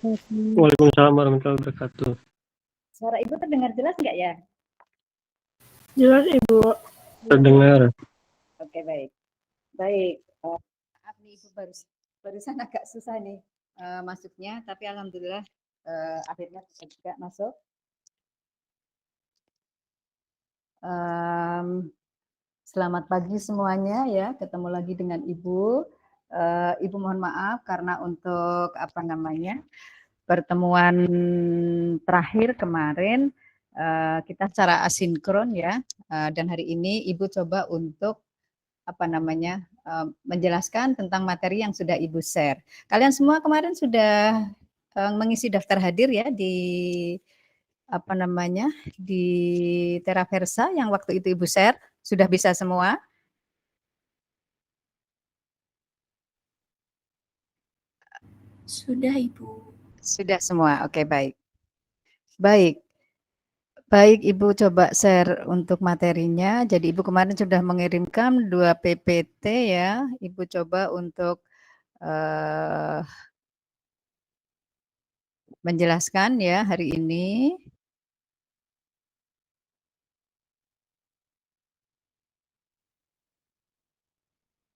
Waalaikumsalam warahmatullahi wabarakatuh. Suara Ibu terdengar jelas nggak ya? Jelas Ibu. Terdengar. Oke, baik. Baik. Maaf nih Ibu barusan agak susah nih masuknya, tapi alhamdulillah akhirnya bisa juga masuk. Selamat pagi semuanya ya, ketemu lagi dengan Ibu. Ibu mohon maaf karena untuk pertemuan terakhir kemarin kita secara asinkron ya, dan hari ini Ibu coba untuk menjelaskan tentang materi yang sudah Ibu share. Kalian semua kemarin sudah mengisi daftar hadir ya di di Teraversa yang waktu itu Ibu share, sudah bisa semua? Sudah Ibu. Sudah semua, oke baik. Baik Ibu coba share untuk materinya. Jadi Ibu kemarin sudah mengirimkan 2 PPT ya. Ibu coba untuk menjelaskan ya hari ini.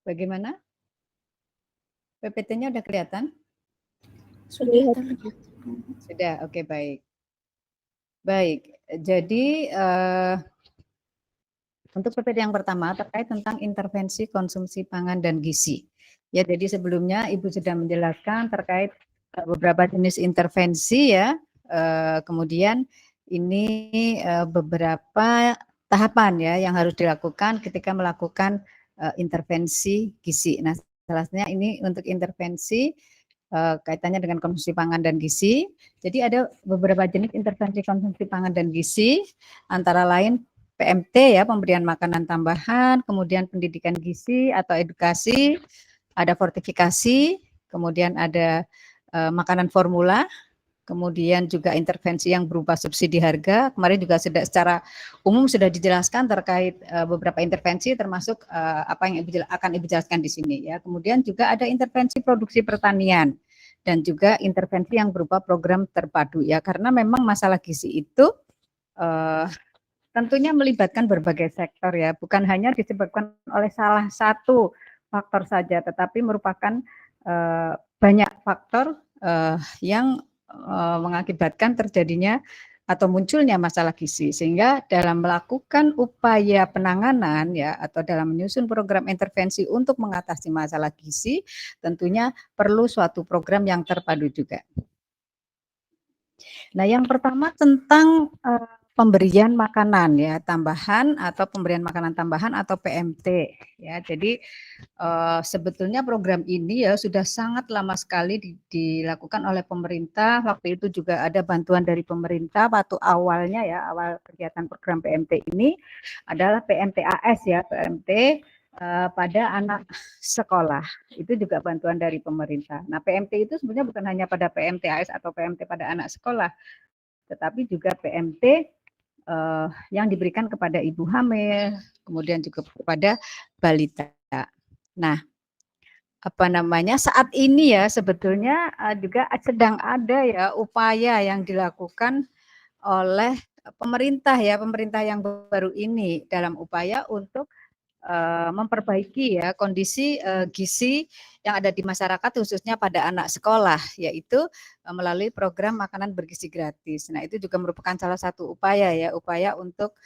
Bagaimana? PPT-nya udah kelihatan? Sudah. Sudah, oke baik. Baik, jadi untuk PPT yang pertama terkait tentang intervensi konsumsi pangan dan gizi. Ya, jadi sebelumnya Ibu sudah menjelaskan terkait beberapa jenis intervensi ya. Kemudian ini beberapa tahapan ya yang harus dilakukan ketika melakukan intervensi gizi. Nah, salah satunya ini untuk intervensi kaitannya dengan konsumsi pangan dan gizi. Jadi ada beberapa jenis intervensi konsumsi pangan dan gizi, antara lain PMT ya, pemberian makanan tambahan, kemudian pendidikan gizi atau edukasi, ada fortifikasi, kemudian ada makanan formula, kemudian juga intervensi yang berupa subsidi harga. Kemarin juga sudah secara umum sudah dijelaskan terkait beberapa intervensi, termasuk apa yang akan Ibu jelaskan di sini ya. Kemudian juga ada intervensi produksi pertanian dan juga intervensi yang berupa program terpadu ya, karena memang masalah gizi itu tentunya melibatkan berbagai sektor ya, bukan hanya disebabkan oleh salah satu faktor saja, tetapi merupakan banyak faktor yang mengakibatkan terjadinya atau munculnya masalah gizi, sehingga dalam melakukan upaya penanganan ya atau dalam menyusun program intervensi untuk mengatasi masalah gizi tentunya perlu suatu program yang terpadu juga. Nah, yang pertama tentang pemberian makanan ya tambahan atau pemberian makanan tambahan atau PMT ya. Jadi sebetulnya program ini ya sudah sangat lama sekali dilakukan oleh pemerintah. Waktu itu juga ada bantuan dari pemerintah. Waktu awalnya ya, awal kegiatan program PMT ini adalah PMTAS ya, PMT pada anak sekolah. Itu juga bantuan dari pemerintah. Nah, PMT itu sebenarnya bukan hanya pada PMTAS atau PMT pada anak sekolah, tetapi juga PMT yang diberikan kepada ibu hamil, kemudian juga kepada balita. Nah, saat ini ya sebetulnya juga sedang ada ya upaya yang dilakukan oleh pemerintah ya, pemerintah yang baru ini dalam upaya untuk memperbaiki ya kondisi gizi yang ada di masyarakat khususnya pada anak sekolah, yaitu melalui program makanan bergizi gratis. Nah, itu juga merupakan salah satu upaya ya, upaya untuk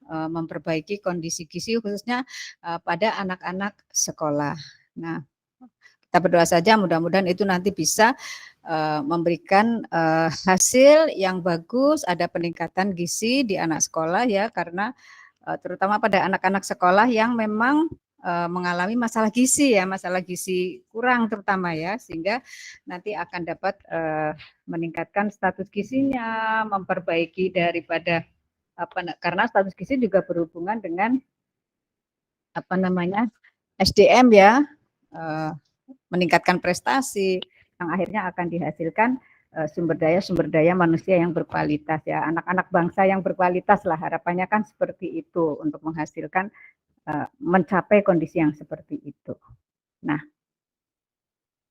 memperbaiki kondisi gizi khususnya pada anak-anak sekolah. Nah, kita berdoa saja mudah-mudahan itu nanti bisa memberikan hasil yang bagus, ada peningkatan gizi di anak sekolah ya, karena terutama pada anak-anak sekolah yang memang mengalami masalah gizi ya, masalah gizi kurang terutama ya, sehingga nanti akan dapat meningkatkan status gizinya, memperbaiki daripada karena status gizi juga berhubungan dengan SDM ya, meningkatkan prestasi yang akhirnya akan dihasilkan sumber daya manusia yang berkualitas ya, anak-anak bangsa yang berkualitas lah, harapannya kan seperti itu untuk menghasilkan mencapai kondisi yang seperti itu. Nah,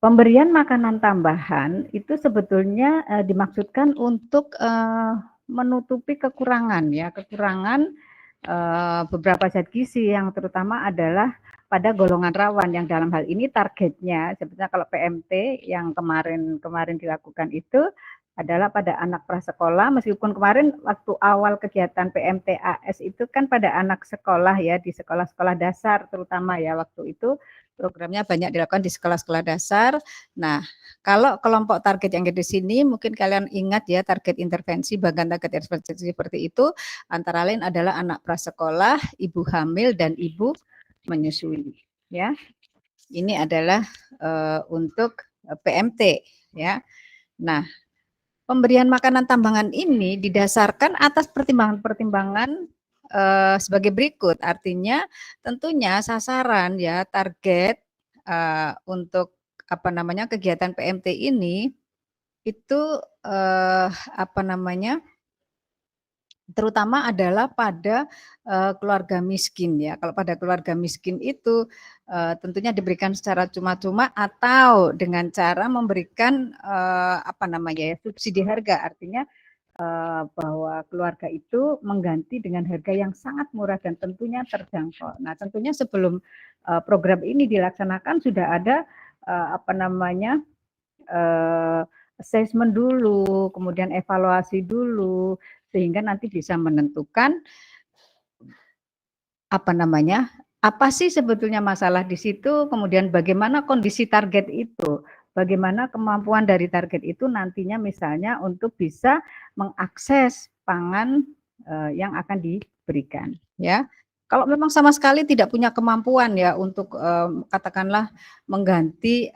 Pemberian makanan tambahan itu sebetulnya dimaksudkan untuk menutupi kekurangan ya, kekurangan beberapa zat gizi yang terutama adalah pada golongan rawan yang dalam hal ini targetnya sebetulnya kalau PMT yang kemarin dilakukan itu adalah pada anak prasekolah, meskipun kemarin waktu awal kegiatan PMTAS itu kan pada anak sekolah ya, di sekolah-sekolah dasar terutama ya, waktu itu programnya banyak dilakukan di sekolah-sekolah dasar. Nah, kalau kelompok target yang di sini mungkin kalian ingat ya, target intervensi, bagian target intervensi seperti itu antara lain adalah anak prasekolah, ibu hamil dan ibu menyusui ya. Ini adalah untuk PMT ya. Nah, pemberian makanan tambahan ini didasarkan atas pertimbangan-pertimbangan sebagai berikut. Artinya tentunya sasaran ya, target untuk apa namanya kegiatan PMT ini itu terutama adalah pada keluarga miskin ya. Kalau pada keluarga miskin itu tentunya diberikan secara cuma-cuma atau dengan cara memberikan subsidi harga. Artinya bahwa keluarga itu mengganti dengan harga yang sangat murah dan tentunya terjangkau. Nah, tentunya sebelum program ini dilaksanakan sudah ada assessment dulu, kemudian evaluasi dulu, sehingga nanti bisa menentukan apa sih sebetulnya masalah di situ, kemudian bagaimana kondisi target itu, bagaimana kemampuan dari target itu nantinya misalnya untuk bisa mengakses pangan yang akan diberikan ya. Kalau memang sama sekali tidak punya kemampuan ya untuk katakanlah mengganti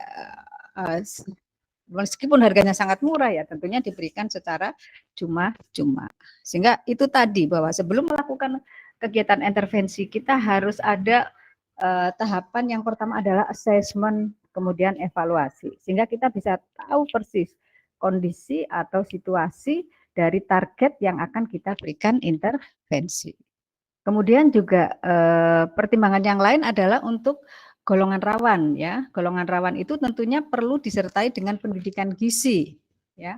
meskipun harganya sangat murah ya, tentunya diberikan secara cuma-cuma. Sehingga itu tadi bahwa sebelum melakukan kegiatan intervensi kita harus ada tahapan yang pertama adalah assessment, kemudian evaluasi. Sehingga kita bisa tahu persis kondisi atau situasi dari target yang akan kita berikan intervensi. Kemudian juga pertimbangan yang lain adalah untuk golongan rawan ya. Golongan rawan itu tentunya perlu disertai dengan pendidikan gizi ya.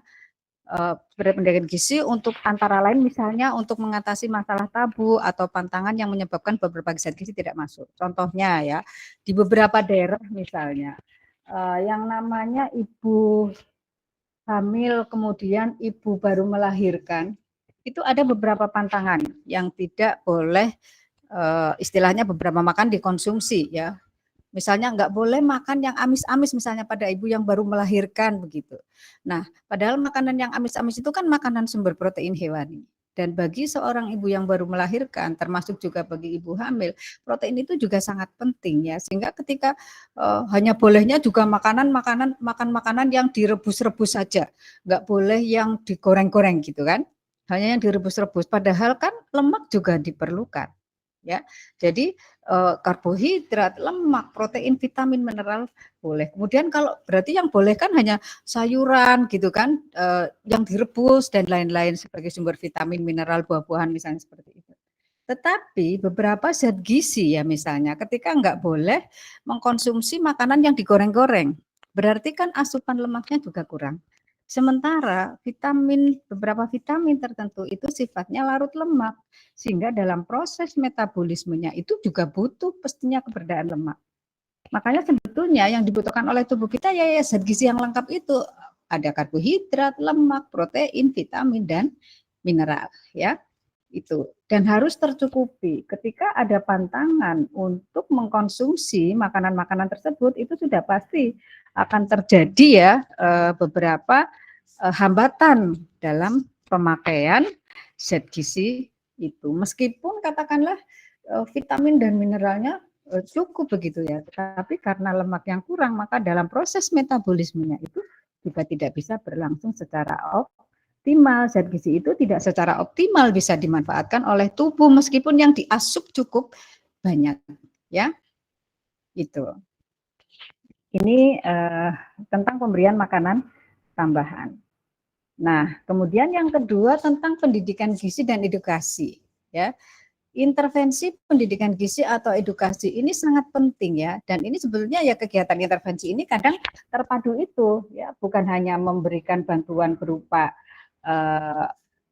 Pendidikan gizi untuk antara lain misalnya untuk mengatasi masalah tabu atau pantangan yang menyebabkan beberapa zat gizi tidak masuk. Contohnya ya, di beberapa daerah misalnya yang namanya ibu hamil kemudian ibu baru melahirkan itu ada beberapa pantangan yang tidak boleh istilahnya beberapa makan dikonsumsi ya. Misalnya nggak boleh makan yang amis-amis misalnya pada ibu yang baru melahirkan begitu. Nah, padahal makanan yang amis-amis itu kan makanan sumber protein hewani. Dan bagi seorang ibu yang baru melahirkan, termasuk juga bagi ibu hamil, protein itu juga sangat penting ya. Sehingga ketika hanya bolehnya juga makan makanan yang direbus-rebus saja, nggak boleh yang digoreng-goreng gitu kan. Hanya yang direbus-rebus. Padahal kan lemak juga diperlukan. Ya, jadi karbohidrat, lemak, protein, vitamin, mineral boleh. Kemudian kalau berarti yang boleh kan hanya sayuran gitu kan, yang direbus dan lain-lain sebagai sumber vitamin, mineral, buah-buahan misalnya seperti itu. Tetapi beberapa zat gizi ya misalnya ketika nggak boleh mengkonsumsi makanan yang digoreng-goreng, berarti kan asupan lemaknya juga kurang. Sementara beberapa vitamin tertentu itu sifatnya larut lemak, sehingga dalam proses metabolismenya itu juga butuh pastinya keberadaan lemak. Makanya sebetulnya yang dibutuhkan oleh tubuh kita ya zat gizi yang lengkap itu ada karbohidrat, lemak, protein, vitamin dan mineral ya. Itu dan harus tercukupi. Ketika ada pantangan untuk mengkonsumsi makanan-makanan tersebut itu sudah pasti akan terjadi ya beberapa hambatan dalam pemakaian zat gizi itu. Meskipun katakanlah vitamin dan mineralnya cukup begitu ya, tapi karena lemak yang kurang maka dalam proses metabolismenya itu juga tidak bisa berlangsung secara optimal. Zat gizi itu tidak secara optimal bisa dimanfaatkan oleh tubuh meskipun yang diasup cukup banyak ya. Itu. Ini tentang pemberian makanan tambahan. Nah, kemudian yang kedua tentang pendidikan gizi dan edukasi ya. intervensi pendidikan gizi atau edukasi ini sangat penting ya, dan ini sebetulnya ya kegiatan intervensi ini kadang terpadu itu ya, bukan hanya memberikan bantuan berupa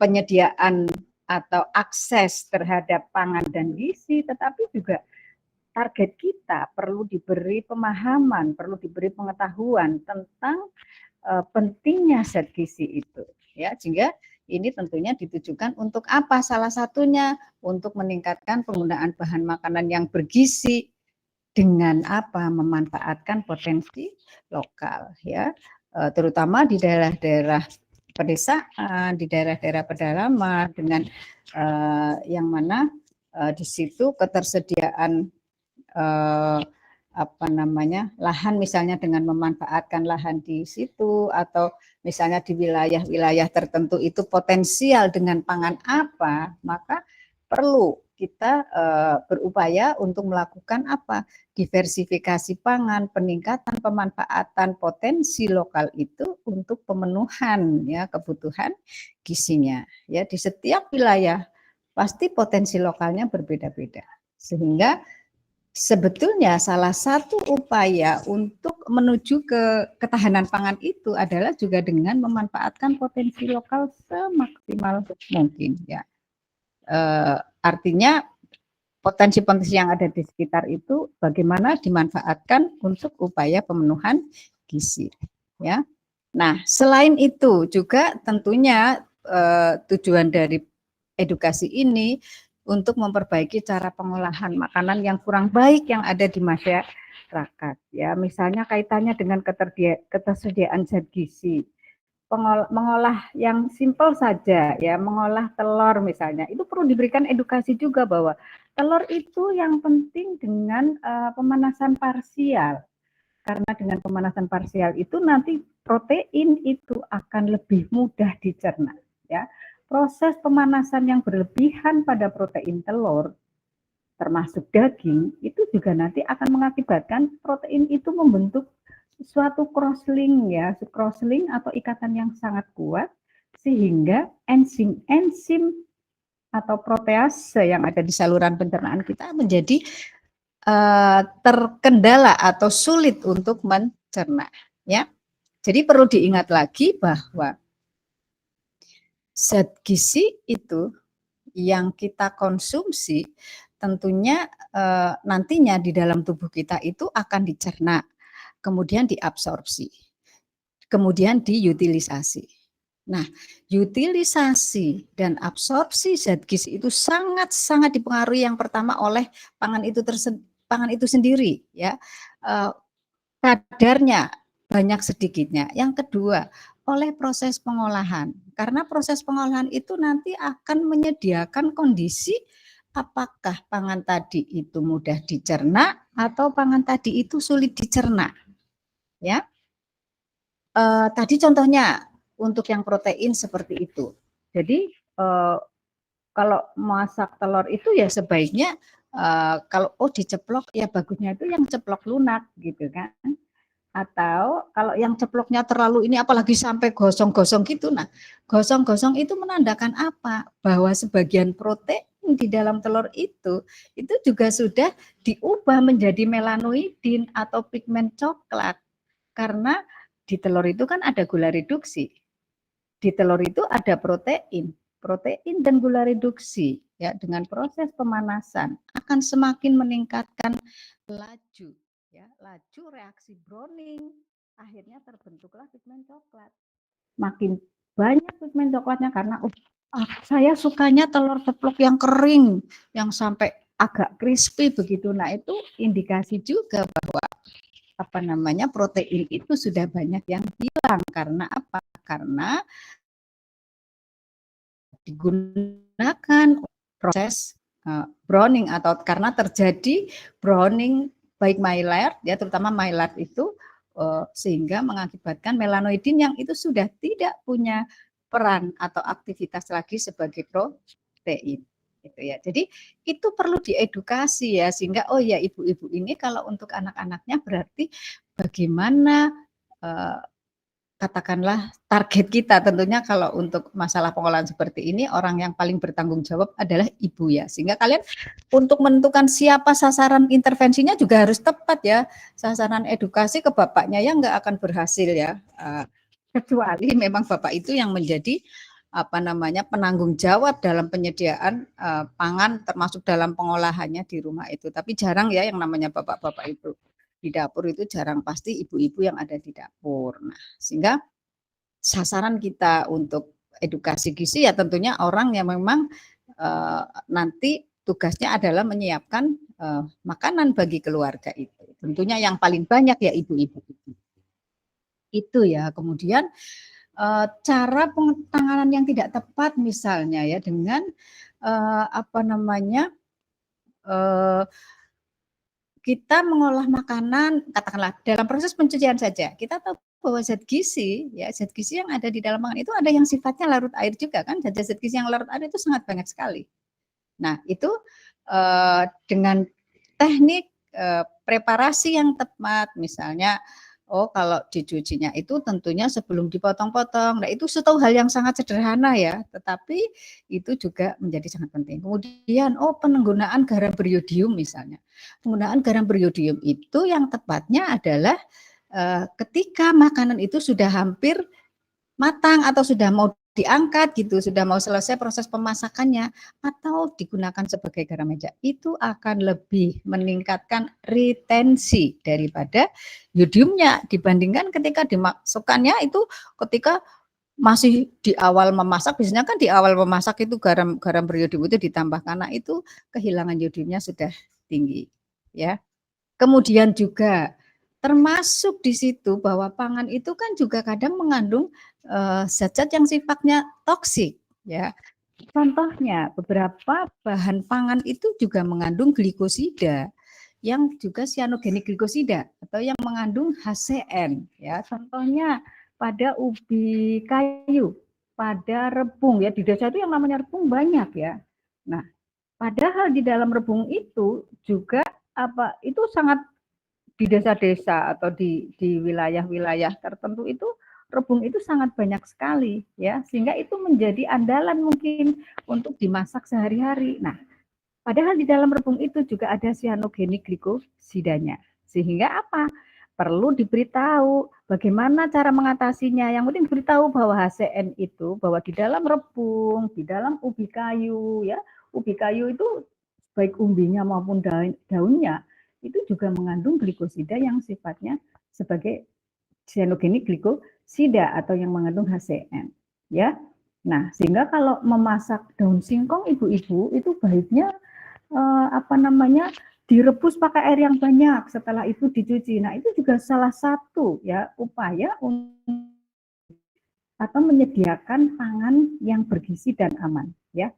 penyediaan atau akses terhadap pangan dan gizi, tetapi juga target kita perlu diberi pemahaman, perlu diberi pengetahuan tentang pentingnya zat gizi itu ya, sehingga ini tentunya ditujukan untuk apa? Salah satunya untuk meningkatkan penggunaan bahan makanan yang bergizi dengan apa? Memanfaatkan potensi lokal ya, terutama di daerah-daerah pedesaan, di daerah-daerah pedalaman dengan yang mana di situ ketersediaan lahan, misalnya dengan memanfaatkan lahan di situ, atau misalnya di wilayah-wilayah tertentu itu potensial dengan pangan apa, maka perlu kita berupaya untuk melakukan apa? Diversifikasi pangan, peningkatan pemanfaatan potensi lokal itu untuk pemenuhan ya kebutuhan gizinya. Ya, di setiap wilayah pasti potensi lokalnya berbeda-beda. Sehingga sebetulnya salah satu upaya untuk menuju ke ketahanan pangan itu adalah juga dengan memanfaatkan potensi lokal semaksimal mungkin ya. Artinya potensi-potensi yang ada di sekitar itu bagaimana dimanfaatkan untuk upaya pemenuhan gizi ya. Nah, selain itu juga tentunya tujuan dari edukasi ini untuk memperbaiki cara pengolahan makanan yang kurang baik yang ada di masyarakat ya, misalnya kaitannya dengan ketersediaan zat gizi. Mengolah yang simpel saja ya, mengolah telur misalnya, itu perlu diberikan edukasi juga bahwa telur itu yang penting dengan pemanasan parsial, karena dengan pemanasan parsial itu nanti protein itu akan lebih mudah dicerna ya. Proses pemanasan yang berlebihan pada protein telur termasuk daging itu juga nanti akan mengakibatkan protein itu membentuk suatu crosslink ya, crosslink atau ikatan yang sangat kuat, sehingga enzim atau protease yang ada di saluran pencernaan kita menjadi terkendala atau sulit untuk mencerna ya. Jadi perlu diingat lagi bahwa zat gizi itu yang kita konsumsi tentunya nantinya di dalam tubuh kita itu akan dicerna, kemudian diabsorpsi, kemudian diutilisasi. Nah, utilisasi dan absorpsi zat gizi itu sangat-sangat dipengaruhi yang pertama oleh pangan itu sendiri ya. Kadarnya banyak sedikitnya. Yang kedua, oleh proses pengolahan. Karena proses pengolahan itu nanti akan menyediakan kondisi apakah pangan tadi itu mudah dicerna atau pangan tadi itu sulit dicerna. Ya. Tadi contohnya untuk yang protein seperti itu. Jadi kalau masak telur itu ya sebaiknya kalau diceplok ya bagusnya itu yang ceplok lunak gitu kan. Atau kalau yang ceploknya terlalu ini apalagi sampai gosong-gosong gitu. Nah, gosong-gosong itu menandakan apa? Bahwa sebagian protein di dalam telur itu juga sudah diubah menjadi melanoidin atau pigmen coklat. Karena di telur itu kan ada gula reduksi. Di telur itu ada protein dan gula reduksi ya, dengan proses pemanasan akan semakin meningkatkan laju reaksi Browning, akhirnya terbentuklah pigmen coklat. Makin banyak pigmen coklatnya karena saya sukanya telur ceplok yang kering, yang sampai agak crispy begitu. Nah, itu indikasi juga bahwa protein itu sudah banyak yang hilang. Karena apa? Karena digunakan proses browning atau karena terjadi browning baik Maillard ya, terutama Maillard itu sehingga mengakibatkan melanoidin yang itu sudah tidak punya peran atau aktivitas lagi sebagai protein gitu ya. Jadi itu perlu diedukasi ya, sehingga oh ya ibu-ibu ini kalau untuk anak-anaknya berarti bagaimana katakanlah target kita tentunya kalau untuk masalah pengolahan seperti ini orang yang paling bertanggung jawab adalah ibu ya. Sehingga kalian untuk menentukan siapa sasaran intervensinya juga harus tepat ya. Sasaran edukasi ke bapaknya ya nggak akan berhasil ya. Kecuali memang bapak itu yang menjadi penanggung jawab dalam penyediaan pangan termasuk dalam pengolahannya di rumah itu. Tapi jarang ya yang namanya bapak-bapak itu di dapur, itu jarang, pasti ibu-ibu yang ada di dapur. Nah, sehingga sasaran kita untuk edukasi gizi ya tentunya orang yang memang nanti tugasnya adalah menyiapkan makanan bagi keluarga itu. Tentunya yang paling banyak ya ibu-ibu itu ya. Kemudian cara penanganan yang tidak tepat misalnya ya dengan kita mengolah makanan, katakanlah dalam proses pencucian saja, kita tahu bahwa zat gizi yang ada di dalam pangan itu ada yang sifatnya larut air juga kan, zat gizi yang larut air itu sangat banyak sekali. Nah itu dengan teknik preparasi yang tepat, misalnya kalau dicucinya itu tentunya sebelum dipotong-potong. Nah, itu satu hal yang sangat sederhana ya, tetapi itu juga menjadi sangat penting. Kemudian penggunaan garam beriodium misalnya. Penggunaan garam beriodium itu yang tepatnya adalah ketika makanan itu sudah hampir matang atau sudah mau diangkat gitu, sudah mau selesai proses pemasakannya atau digunakan sebagai garam meja, itu akan lebih meningkatkan retensi daripada yodiumnya dibandingkan ketika dimasukkannya itu ketika masih di awal memasak. Biasanya kan di awal memasak itu garam beriodium itu ditambah karena itu kehilangan yodiumnya sudah tinggi ya. Kemudian juga termasuk di situ bahwa pangan itu kan juga kadang mengandung zat-zat yang sifatnya toksik ya. Contohnya beberapa bahan pangan itu juga mengandung glikosida yang juga sianogenik glikosida atau yang mengandung HCN ya. Contohnya pada ubi kayu, pada rebung ya, di desa itu yang namanya rebung banyak ya. Nah, padahal di dalam rebung itu juga itu sangat di desa-desa atau di wilayah-wilayah tertentu itu rebung itu sangat banyak sekali ya, sehingga itu menjadi andalan mungkin untuk dimasak sehari-hari. Nah, padahal di dalam rebung itu juga ada sianogenik glikosidanya. Sehingga apa? Perlu diberitahu bagaimana cara mengatasinya. Yang penting beritahu bahwa HCN itu bahwa di dalam rebung, di dalam ubi kayu ya, ubi kayu itu baik umbinya maupun daunnya itu juga mengandung glikosida yang sifatnya sebagai sianogenik glikosida atau yang mengandung HCN ya. Nah, sehingga kalau memasak daun singkong ibu-ibu itu baiknya direbus pakai air yang banyak, setelah itu dicuci. Nah, itu juga salah satu ya upaya untuk atau menyediakan pangan yang bergizi dan aman ya.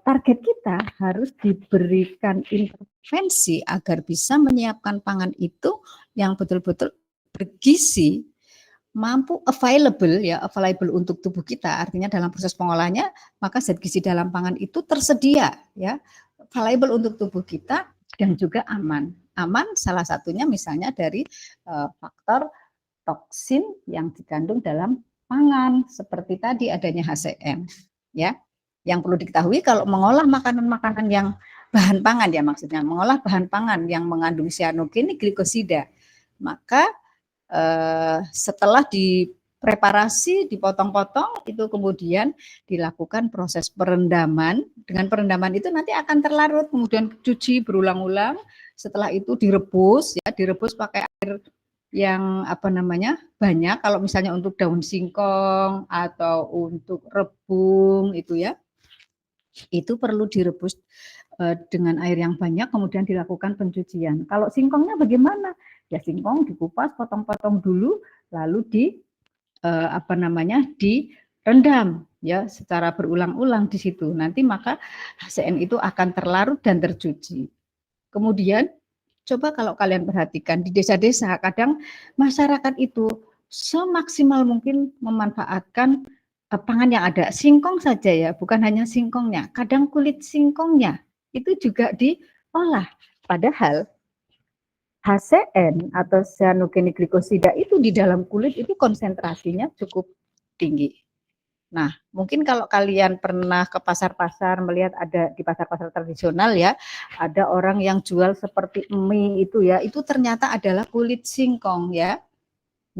Target kita harus diberikan intervensi agar bisa menyiapkan pangan itu yang betul-betul bergizi, mampu available untuk tubuh kita. Artinya dalam proses pengolahannya maka zat gizi dalam pangan itu tersedia ya, available untuk tubuh kita dan juga aman. Aman salah satunya misalnya dari faktor toksin yang dikandung dalam pangan seperti tadi adanya HCN ya. Yang perlu diketahui kalau mengolah makanan-makanan yang bahan pangan ya, maksudnya mengolah bahan pangan yang mengandung sianogenik glikosida, maka setelah dipreparasi, dipotong-potong, itu kemudian dilakukan proses perendaman. Dengan perendaman itu nanti akan terlarut, kemudian cuci berulang-ulang. Setelah itu direbus, ya, direbus pakai air yang banyak. Kalau misalnya untuk daun singkong atau untuk rebung itu ya, itu perlu direbus dengan air yang banyak, kemudian dilakukan pencucian. Kalau singkongnya bagaimana? Ya singkong dikupas, potong-potong dulu, lalu direndam ya secara berulang-ulang di situ. Nanti maka HCN itu akan terlarut dan tercuci. Kemudian coba kalau kalian perhatikan di desa-desa, kadang masyarakat itu semaksimal mungkin memanfaatkan pangan yang ada. Singkong saja ya, bukan hanya singkongnya. Kadang kulit singkongnya itu juga diolah. Padahal HCN atau cyanogenic glikosida itu di dalam kulit itu konsentrasinya cukup tinggi. Nah, mungkin kalau kalian pernah ke pasar-pasar melihat ada di pasar-pasar tradisional ya, ada orang yang jual seperti mie itu ya, itu ternyata adalah kulit singkong ya.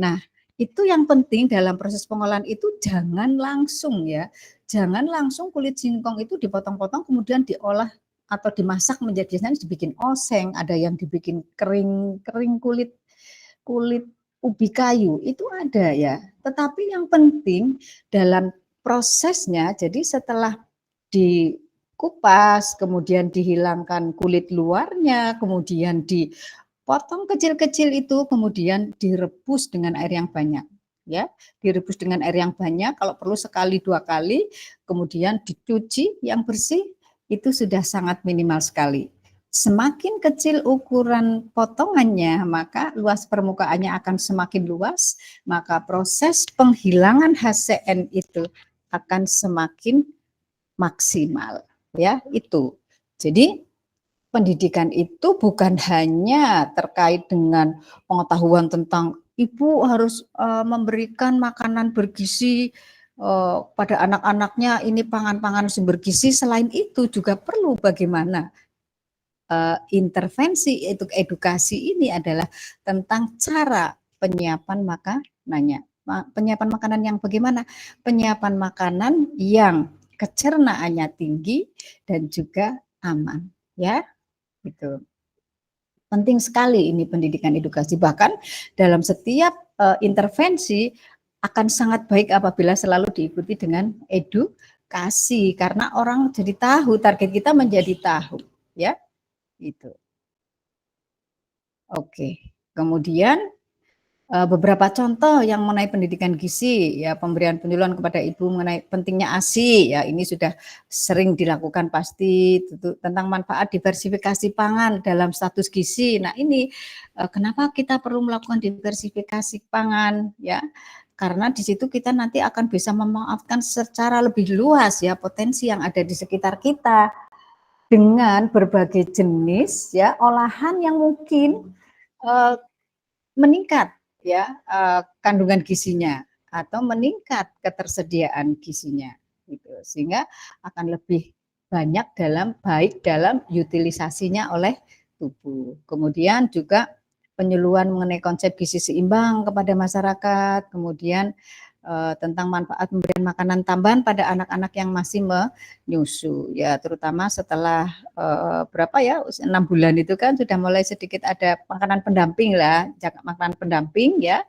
Nah, itu yang penting dalam proses pengolahan itu jangan langsung ya. Jangan langsung kulit singkong itu dipotong-potong kemudian diolah atau dimasak menjadi dibikin oseng, ada yang dibikin kering kulit kulit ubi kayu itu ada ya. Tetapi yang penting dalam prosesnya, jadi setelah dikupas, kemudian dihilangkan kulit luarnya, kemudian dipotong kecil-kecil itu, kemudian direbus dengan air yang banyak. Ya, direbus dengan air yang banyak, kalau perlu sekali 2 kali, kemudian dicuci yang bersih, itu sudah sangat minimal sekali. Semakin kecil ukuran potongannya, maka luas permukaannya akan semakin luas, maka proses penghilangan HCN itu akan semakin maksimal. Ya, itu. Jadi pendidikan itu bukan hanya terkait dengan pengetahuan tentang ibu harus memberikan makanan bergizi pada anak-anaknya, ini pangan-pangan sumber gizi. Selain itu juga perlu bagaimana intervensi edukasi ini adalah tentang cara penyiapan makanannya. Penyiapan makanan yang bagaimana? Penyiapan makanan yang kecernaannya tinggi dan juga aman, ya. Gitu. Penting sekali ini pendidikan edukasi. Bahkan dalam setiap intervensi akan sangat baik apabila selalu diikuti dengan edukasi karena orang jadi tahu, target kita menjadi tahu, ya. Itu. Oke. Kemudian beberapa contoh yang mengenai pendidikan gizi, ya pemberian penyuluhan kepada ibu mengenai pentingnya ASI, ya ini sudah sering dilakukan pasti, tentang manfaat diversifikasi pangan dalam status gizi. Nah ini kenapa kita perlu melakukan diversifikasi pangan, ya karena di situ kita nanti akan bisa memanfaatkan secara lebih luas ya potensi yang ada di sekitar kita dengan berbagai jenis ya olahan yang mungkin meningkat ya kandungan gizinya atau meningkat ketersediaan gizinya gitu sehingga akan lebih banyak baik dalam utilisasinya oleh tubuh. Kemudian juga penyuluhan mengenai konsep gizi seimbang kepada masyarakat, kemudian tentang manfaat pemberian makanan tambahan pada anak-anak yang masih menyusu ya terutama setelah berapa ya 6 bulan itu kan sudah mulai sedikit ada makanan pendamping lah, makanan pendamping ya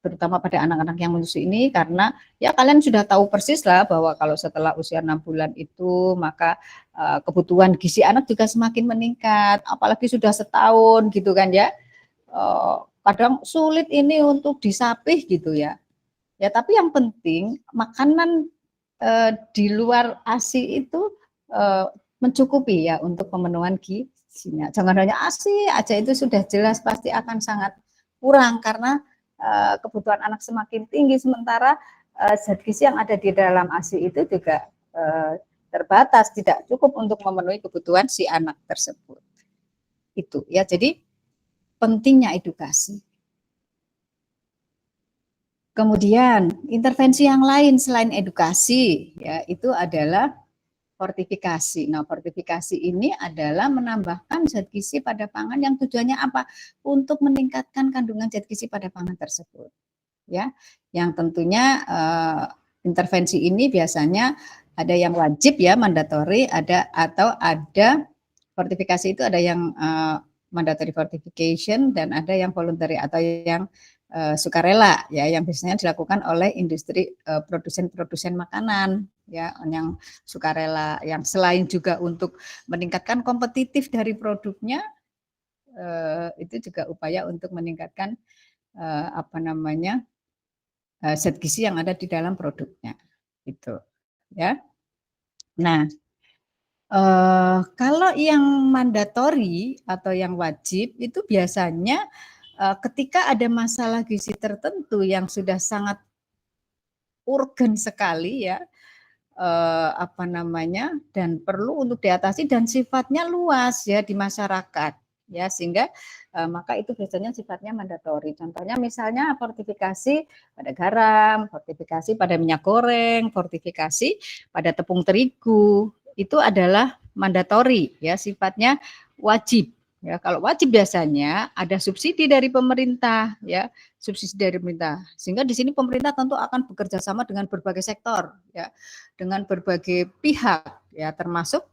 terutama pada anak-anak yang menyusui ini karena ya kalian sudah tahu persis lah bahwa kalau setelah usia 6 bulan itu maka kebutuhan gizi anak juga semakin meningkat apalagi sudah setahun gitu kan ya kadang sulit ini untuk disapih gitu ya. Ya tapi yang penting makanan di luar ASI itu mencukupi ya untuk pemenuhan gizinya. Jangan hanya ASI aja itu sudah jelas pasti akan sangat kurang karena kebutuhan anak semakin tinggi sementara zat gizi yang ada di dalam ASI itu juga terbatas, tidak cukup untuk memenuhi kebutuhan si anak tersebut. Itu ya, jadi pentingnya edukasi. Kemudian intervensi yang lain selain edukasi ya itu adalah fortifikasi. Nah, fortifikasi ini adalah menambahkan zat gizi pada pangan yang tujuannya apa? Untuk meningkatkan kandungan zat gizi pada pangan tersebut. Ya, yang tentunya intervensi ini biasanya ada yang wajib ya mandatory, ada fortifikasi itu ada yang mandatory fortification dan ada yang voluntary atau yang sukarela ya yang biasanya dilakukan oleh industri produsen makanan ya yang sukarela yang selain juga untuk meningkatkan kompetitif dari produknya itu juga upaya untuk meningkatkan zat gizi yang ada di dalam produknya itu ya. Nah kalau yang mandatori atau yang wajib itu biasanya ketika ada masalah gizi tertentu yang sudah sangat urgen sekali ya, dan perlu untuk diatasi dan sifatnya luas ya di masyarakat ya, sehingga maka itu biasanya sifatnya mandatori. Contohnya misalnya fortifikasi pada garam, fortifikasi pada minyak goreng, fortifikasi pada tepung terigu, itu adalah mandatori, ya, sifatnya wajib. Ya, kalau wajib biasanya ada subsidi dari pemerintah, ya, subsidi dari pemerintah. Sehingga di sini pemerintah tentu akan bekerja sama dengan berbagai sektor, ya, dengan berbagai pihak, ya, termasuk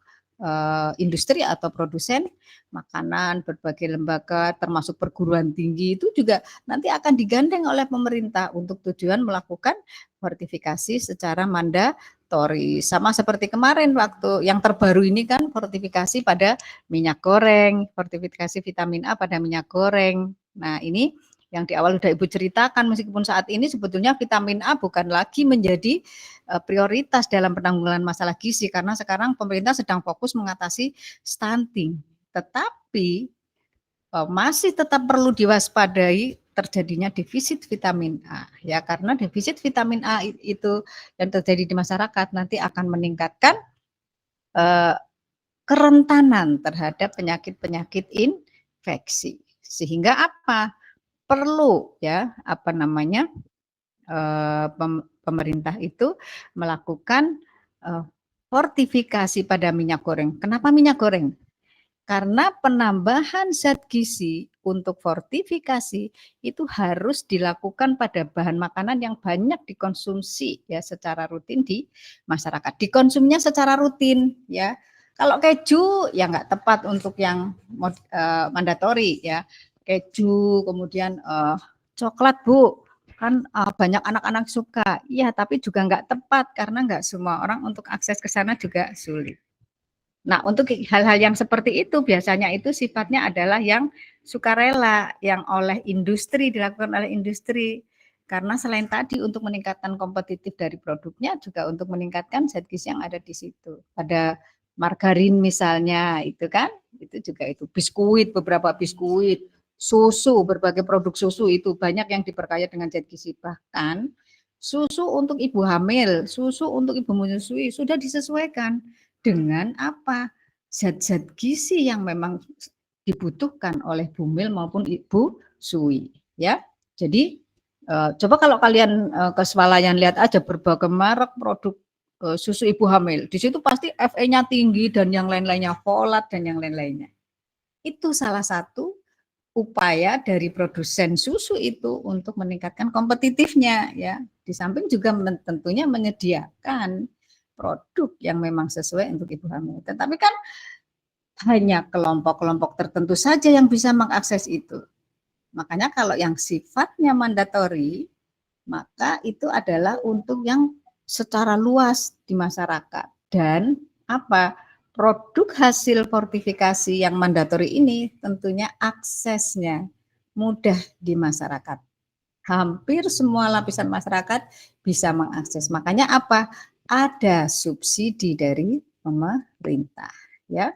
industri atau produsen makanan, berbagai lembaga, termasuk perguruan tinggi itu juga nanti akan digandeng oleh pemerintah untuk tujuan melakukan fortifikasi secara mandatori. Sama seperti kemarin waktu yang terbaru ini kan fortifikasi pada minyak goreng, fortifikasi vitamin A pada minyak goreng. Nah, ini yang di awal sudah Ibu ceritakan, meskipun saat ini sebetulnya vitamin A bukan lagi menjadi prioritas dalam penanggulangan masalah gizi karena sekarang pemerintah sedang fokus mengatasi stunting. Tetapi masih tetap perlu diwaspadai terjadinya defisit vitamin A, ya, karena defisit vitamin A itu yang terjadi di masyarakat nanti akan meningkatkan kerentanan terhadap penyakit-penyakit infeksi. Sehingga apa? Perlu, ya, apa namanya, pemerintah itu melakukan fortifikasi pada minyak goreng. Kenapa minyak goreng? Karena penambahan zat gizi untuk fortifikasi itu harus dilakukan pada bahan makanan yang banyak dikonsumsi, ya, secara rutin di masyarakat. Dikonsumsinya secara rutin, ya. Kalau keju ya nggak tepat untuk yang mandatori, ya. Keju, kemudian coklat, Bu, kan banyak anak-anak suka. Iya, tapi juga nggak tepat karena nggak semua orang untuk akses ke sana juga sulit. Nah, untuk hal-hal yang seperti itu biasanya itu sifatnya adalah yang sukarela, yang oleh industri, dilakukan oleh industri. Karena selain tadi untuk meningkatkan kompetitif dari produknya, juga untuk meningkatkan zat gizi yang ada di situ. Ada margarin misalnya, itu kan, itu juga itu. Biskuit, beberapa biskuit, susu, berbagai produk susu itu banyak yang diperkaya dengan zat gizi. Bahkan susu untuk ibu hamil, susu untuk ibu menyusui sudah disesuaikan dengan apa? Zat-zat gizi yang memang dibutuhkan oleh bumil maupun ibu sui, ya. Jadi coba kalau kalian ke swalayan lihat aja berbagai merek produk susu ibu hamil. Di situ pasti Fe-nya tinggi dan yang lain-lainnya, folat dan yang lain-lainnya. Itu salah satu upaya dari produsen susu itu untuk meningkatkan kompetitifnya, ya. Di samping juga tentunya menyediakan produk yang memang sesuai untuk ibu hamil. Tetapi kan hanya kelompok-kelompok tertentu saja yang bisa mengakses itu. Makanya kalau yang sifatnya mandatori, maka itu adalah untuk yang secara luas di masyarakat. Dan apa? Produk hasil fortifikasi yang mandatori ini tentunya aksesnya mudah di masyarakat. Hampir semua lapisan masyarakat bisa mengakses. Makanya apa? Ada subsidi dari pemerintah, ya.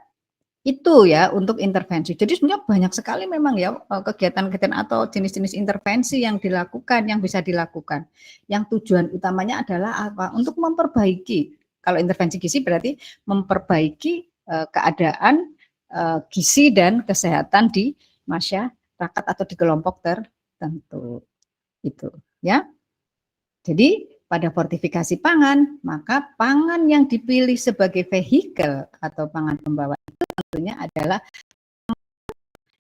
Itu ya untuk intervensi. Jadi sebenarnya banyak sekali memang ya kegiatan-kegiatan atau jenis-jenis intervensi yang dilakukan, yang bisa dilakukan. Yang tujuan utamanya adalah apa? Untuk memperbaiki. Kalau intervensi gizi berarti memperbaiki keadaan gizi dan kesehatan di masyarakat atau di kelompok tertentu. Itu, ya. Jadi pada fortifikasi pangan, maka pangan yang dipilih sebagai vehikel atau pangan pembawa itu tentunya adalah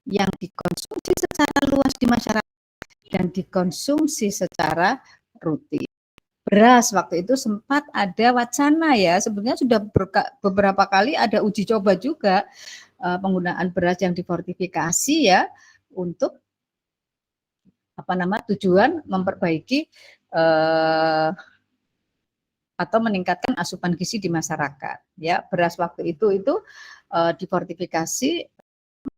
yang dikonsumsi secara luas di masyarakat dan dikonsumsi secara rutin. Beras waktu itu sempat ada wacana, ya, sebenarnya sudah beberapa kali ada uji coba juga penggunaan beras yang difortifikasi, ya, untuk tujuan memperbaiki atau meningkatkan asupan gizi di masyarakat, ya. Beras waktu itu difortifikasi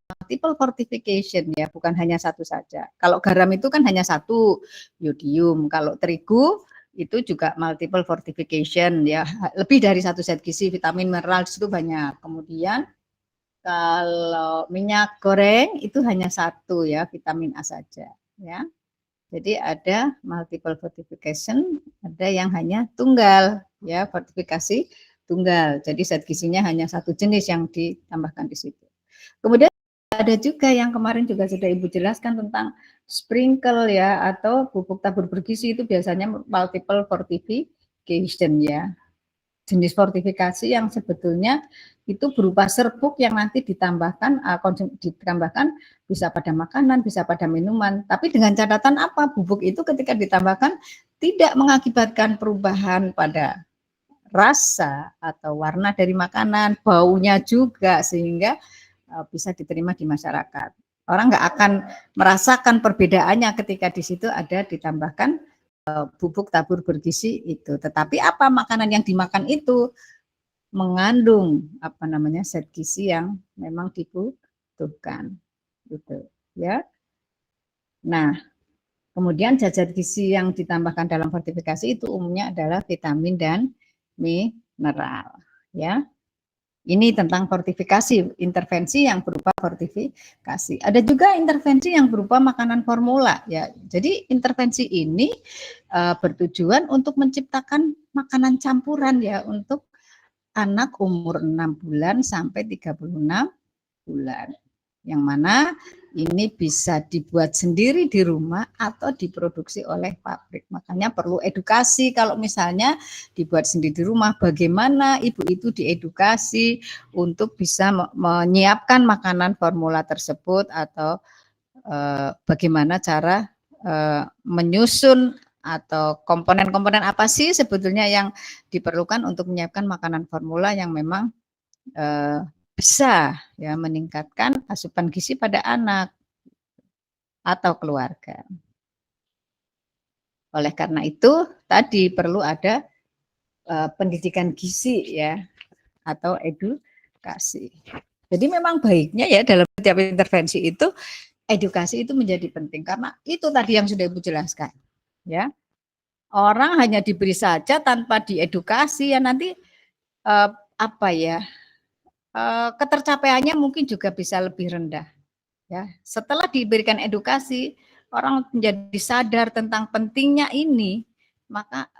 multiple fortification, ya, bukan hanya satu saja. Kalau garam itu kan hanya satu, yodium. Kalau terigu itu juga multiple fortification, ya, lebih dari satu zat gizi, vitamin, mineral itu banyak. Kemudian kalau minyak goreng itu hanya satu, ya, vitamin A saja, ya. Jadi ada multiple fortification, ada yang hanya tunggal, ya, fortifikasi tunggal. Jadi zat gizinya hanya satu jenis yang ditambahkan di situ. Kemudian ada juga yang kemarin juga sudah Ibu jelaskan tentang sprinkle ya, atau pupuk tabur bergizi itu biasanya multiple fortification ya. Jenis fortifikasi yang sebetulnya itu berupa serbuk yang nanti ditambahkan bisa pada makanan, bisa pada minuman. Tapi dengan catatan apa? Bubuk itu ketika ditambahkan tidak mengakibatkan perubahan pada rasa atau warna dari makanan, baunya juga, sehingga bisa diterima di masyarakat. Orang nggak akan merasakan perbedaannya ketika di situ ada ditambahkan bubuk tabur bergizi itu. Tetapi apa makanan yang dimakan itu mengandung zat gizi yang memang dibutuhkan, gitu ya. Nah, kemudian zat gizi yang ditambahkan dalam fortifikasi itu umumnya adalah vitamin dan mineral, ya. Ini tentang fortifikasi, intervensi yang berupa fortifikasi. Ada juga intervensi yang berupa makanan formula, ya. Jadi intervensi ini bertujuan untuk menciptakan makanan campuran ya untuk anak umur 6 bulan sampai 36 bulan. Yang mana ini bisa dibuat sendiri di rumah atau diproduksi oleh pabrik. Makanya perlu edukasi kalau misalnya dibuat sendiri di rumah, bagaimana ibu itu diedukasi untuk bisa menyiapkan makanan formula tersebut, atau bagaimana cara menyusun atau komponen-komponen apa sih sebetulnya yang diperlukan untuk menyiapkan makanan formula yang memang bisa ya meningkatkan asupan gizi pada anak atau keluarga. Oleh karena itu tadi perlu ada pendidikan gizi ya atau edukasi. Jadi memang baiknya ya dalam setiap intervensi itu edukasi itu menjadi penting karena itu tadi yang sudah Ibu jelaskan ya. Orang hanya diberi saja tanpa diedukasi ya nanti ketercapaiannya mungkin juga bisa lebih rendah. Ya, setelah diberikan edukasi, orang menjadi sadar tentang pentingnya ini, maka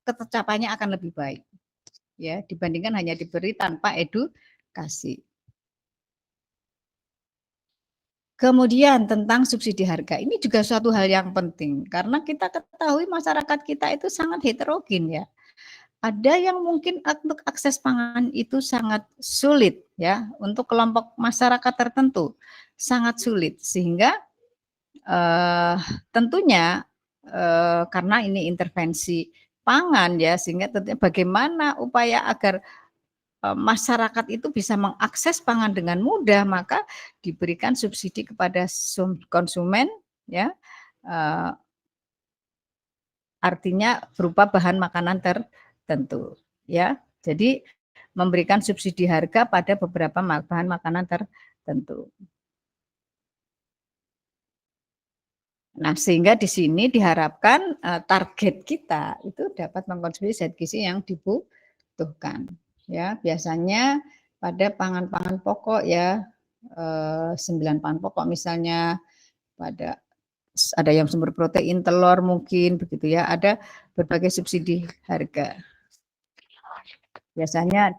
ketercapaiannya akan lebih baik. Ya, dibandingkan hanya diberi tanpa edukasi. Kemudian tentang subsidi harga, ini juga suatu hal yang penting karena kita ketahui masyarakat kita itu sangat heterogen ya. Ada yang mungkin untuk akses pangan itu sangat sulit ya, untuk kelompok masyarakat tertentu sangat sulit, sehingga tentunya karena ini intervensi pangan ya, sehingga tentunya bagaimana upaya agar masyarakat itu bisa mengakses pangan dengan mudah, maka diberikan subsidi kepada konsumen ya, artinya berupa bahan makanan tertentu ya. Jadi memberikan subsidi harga pada beberapa bahan makanan tertentu. Nah, sehingga di sini diharapkan target kita itu dapat mengkonsumsi zat gizi yang dibutuhkan. Ya, biasanya pada pangan-pangan pokok ya, 9 pangan pokok misalnya, ada yang sumber protein, telur mungkin begitu ya, ada berbagai subsidi harga. Biasanya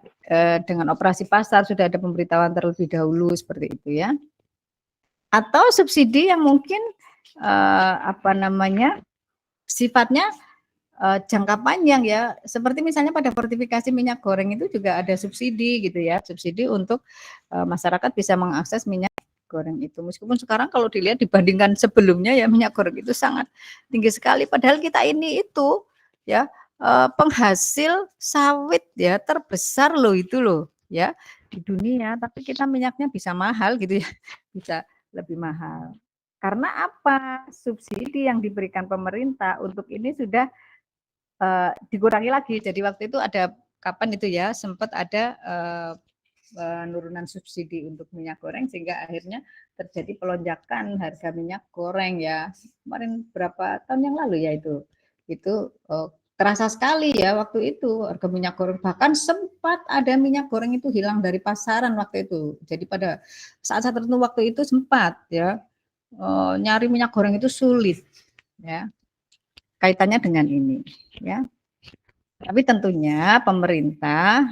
dengan operasi pasar sudah ada pemberitahuan terlebih dahulu seperti itu ya. Atau subsidi yang mungkin sifatnya jangka panjang ya, seperti misalnya pada fortifikasi minyak goreng itu juga ada subsidi gitu ya, subsidi untuk masyarakat bisa mengakses minyak goreng itu. Meskipun sekarang kalau dilihat dibandingkan sebelumnya ya minyak goreng itu sangat tinggi sekali, padahal kita ini itu ya penghasil sawit ya terbesar loh itu loh ya di dunia, tapi kita minyaknya bisa mahal gitu ya, bisa lebih mahal. Karena apa? Subsidi yang diberikan pemerintah untuk ini sudah dikurangi lagi. Jadi waktu itu ada kapan itu ya sempat ada penurunan subsidi untuk minyak goreng sehingga akhirnya terjadi pelonjakan harga minyak goreng ya. Kemarin berapa tahun yang lalu ya itu terasa sekali ya waktu itu harga minyak goreng, bahkan sempat ada minyak goreng itu hilang dari pasaran waktu itu. Jadi pada saat-saat tertentu waktu itu sempat ya nyari minyak goreng itu sulit ya. Kaitannya dengan ini ya. Tapi tentunya pemerintah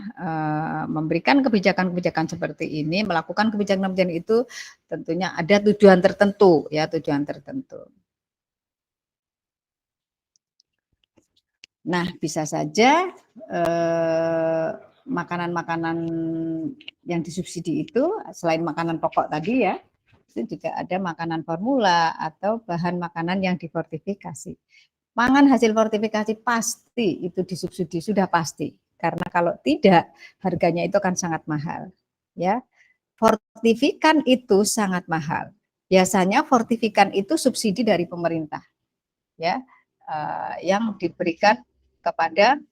memberikan kebijakan-kebijakan seperti ini, melakukan kebijakan-kebijakan itu tentunya ada tujuan tertentu, ya, tujuan tertentu. Nah, bisa saja makanan-makanan yang disubsidi itu selain makanan pokok tadi ya, itu juga ada makanan formula atau bahan makanan yang difortifikasi. Pangan hasil fortifikasi pasti itu disubsidi, sudah pasti. Karena kalau tidak, harganya itu akan sangat mahal. Ya, fortifikan itu sangat mahal. Biasanya fortifikan itu subsidi dari pemerintah, ya, yang diberikan kepada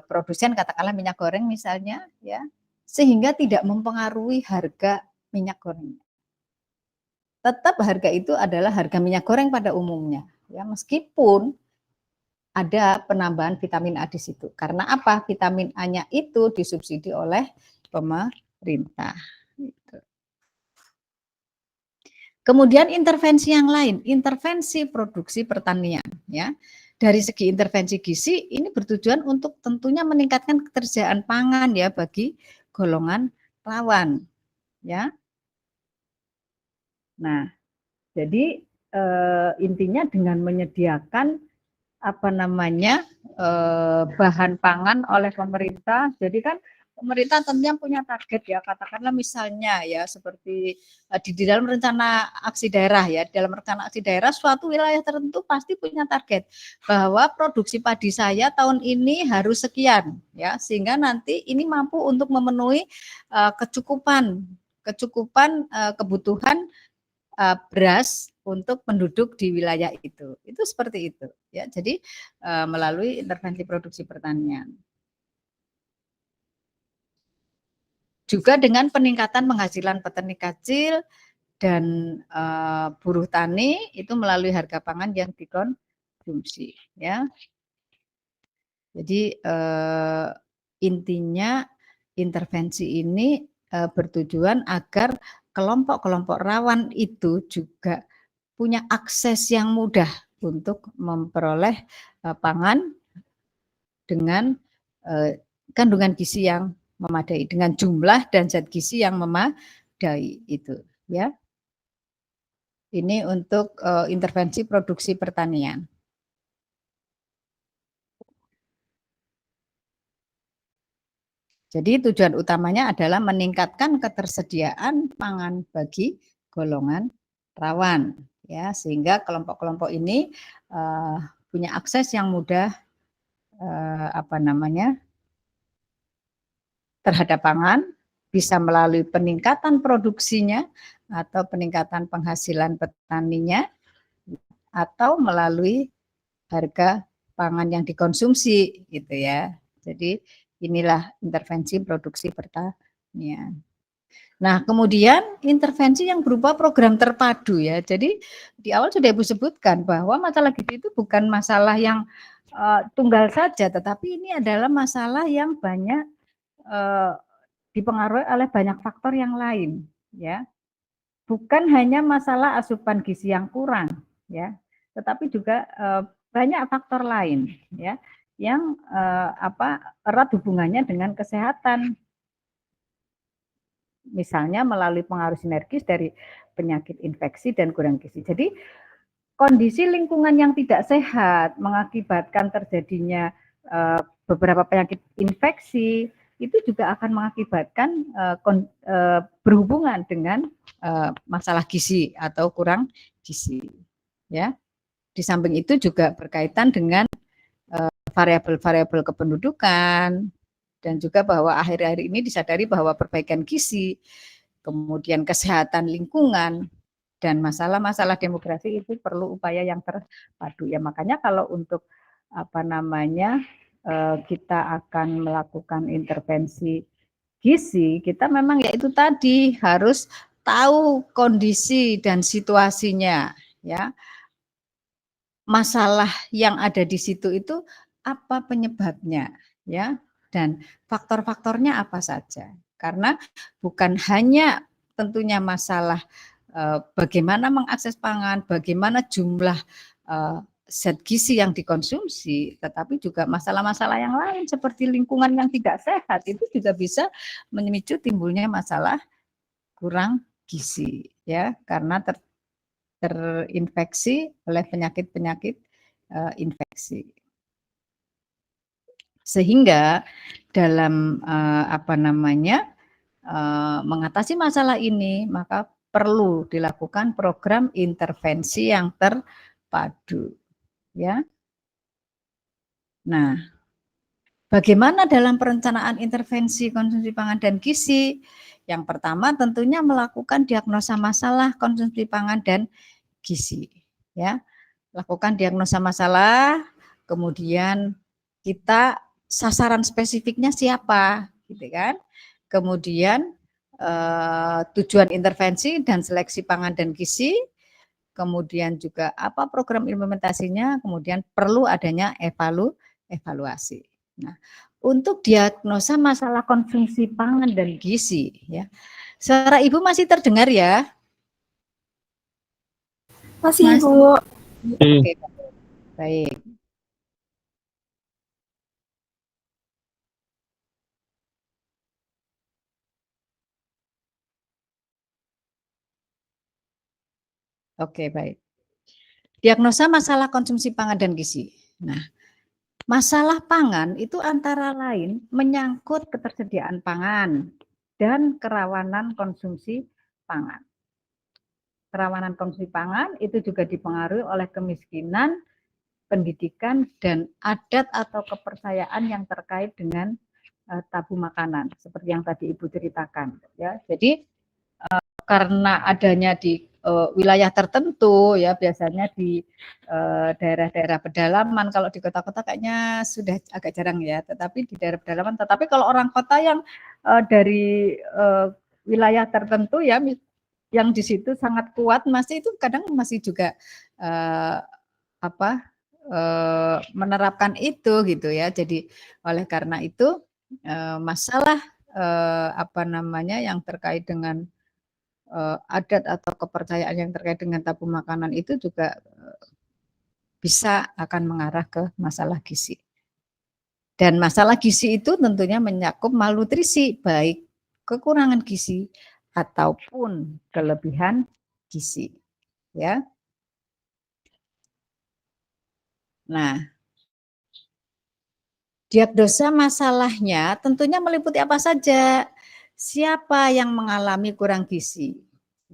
produsen katakanlah minyak goreng misalnya, ya, sehingga tidak mempengaruhi harga minyak goreng. Tetap harga itu adalah harga minyak goreng pada umumnya, ya, meskipun ada penambahan vitamin A di situ. Karena apa? Vitamin A-nya itu disubsidi oleh pemerintah. Kemudian intervensi yang lain, intervensi produksi pertanian, ya. Dari segi intervensi gizi ini bertujuan untuk tentunya meningkatkan ketersediaan pangan ya bagi golongan rawan, ya. Nah, jadi intinya dengan menyediakan bahan pangan oleh pemerintah. Jadi kan pemerintah tentunya punya target ya, katakanlah misalnya ya seperti di dalam rencana aksi daerah ya, dalam rencana aksi daerah suatu wilayah tertentu pasti punya target bahwa produksi padi saya tahun ini harus sekian ya, sehingga nanti ini mampu untuk memenuhi kecukupan kebutuhan beras untuk penduduk di wilayah itu. Itu seperti itu ya. Jadi melalui intervensi produksi pertanian. Juga dengan peningkatan penghasilan petani kecil dan buruh tani itu melalui harga pangan yang dikonsumsi ya. Jadi intinya intervensi ini bertujuan agar kelompok-kelompok rawan itu juga punya akses yang mudah untuk memperoleh pangan dengan kandungan gizi yang memadai, dengan jumlah dan zat gizi yang memadai itu, ya. Ini untuk intervensi produksi pertanian. Jadi tujuan utamanya adalah meningkatkan ketersediaan pangan bagi golongan rawan, ya, sehingga kelompok-kelompok ini punya akses yang mudah terhadap pangan, bisa melalui peningkatan produksinya atau peningkatan penghasilan petaninya atau melalui harga pangan yang dikonsumsi gitu ya. Jadi inilah intervensi produksi pertanian. Nah, kemudian intervensi yang berupa program terpadu ya. Jadi di awal sudah Ibu sebutkan bahwa masalah gizi itu bukan masalah yang tunggal saja, tetapi ini adalah masalah yang banyak dipengaruhi oleh banyak faktor yang lain, ya. Bukan hanya masalah asupan gizi yang kurang, ya, tetapi juga banyak faktor lain, ya, yang erat hubungannya dengan kesehatan. Misalnya melalui pengaruh sinergis dari penyakit infeksi dan kurang gizi. Jadi kondisi lingkungan yang tidak sehat mengakibatkan terjadinya beberapa penyakit infeksi itu juga akan mengakibatkan berhubungan dengan masalah gizi atau kurang gizi. Ya, di samping itu juga berkaitan dengan variabel-variabel kependudukan dan juga bahwa akhir-akhir ini disadari bahwa perbaikan gizi, kemudian kesehatan lingkungan dan masalah-masalah demografi itu perlu upaya yang terpadu ya. Makanya kalau untuk kita akan melakukan intervensi gizi, kita memang ya itu tadi harus tahu kondisi dan situasinya ya. Masalah yang ada di situ itu apa penyebabnya ya, dan faktor-faktornya apa saja. Karena bukan hanya tentunya masalah bagaimana mengakses pangan, bagaimana jumlah zat gizi yang dikonsumsi, tetapi juga masalah-masalah yang lain seperti lingkungan yang tidak sehat itu juga bisa memicu timbulnya masalah kurang gizi, ya, karena terinfeksi oleh penyakit-penyakit infeksi. Sehingga dalam mengatasi masalah ini, maka perlu dilakukan program intervensi yang terpadu, ya. Nah, bagaimana dalam perencanaan intervensi konsumsi pangan dan gizi? Yang pertama tentunya melakukan diagnosa masalah konsumsi pangan dan gizi, ya. Lakukan diagnosa masalah, kemudian kita sasaran spesifiknya siapa, gitu kan? Kemudian tujuan intervensi dan seleksi pangan dan gizi, kemudian juga apa program implementasinya, kemudian perlu adanya evaluasi. Nah, untuk diagnosa masalah konsumsi pangan dan gizi, ya, suara Ibu masih terdengar ya? Masih, Bu. Oke, baik. Oke, baik. Diagnosa masalah konsumsi pangan dan gizi. Nah, masalah pangan itu antara lain menyangkut ketersediaan pangan dan kerawanan konsumsi pangan. Kerawanan konsumsi pangan itu juga dipengaruhi oleh kemiskinan, pendidikan, dan adat atau kepercayaan yang terkait dengan tabu makanan, seperti yang tadi Ibu ceritakan. Ya, jadi karena adanya di wilayah tertentu, ya biasanya di daerah-daerah pedalaman, kalau di kota-kota kayaknya sudah agak jarang ya, tetapi di daerah pedalaman. Tetapi kalau orang kota yang dari wilayah tertentu ya, yang di situ sangat kuat, masih itu kadang masih juga menerapkan itu gitu ya. Jadi oleh karena itu masalah yang terkait dengan adat atau kepercayaan yang terkait dengan tabu makanan itu juga bisa akan mengarah ke masalah gizi. Dan masalah gizi itu tentunya mencakup malnutrisi, baik kekurangan gizi ataupun kelebihan gizi, ya. Nah, diagnosa masalahnya tentunya meliputi apa saja? Siapa yang mengalami kurang gizi?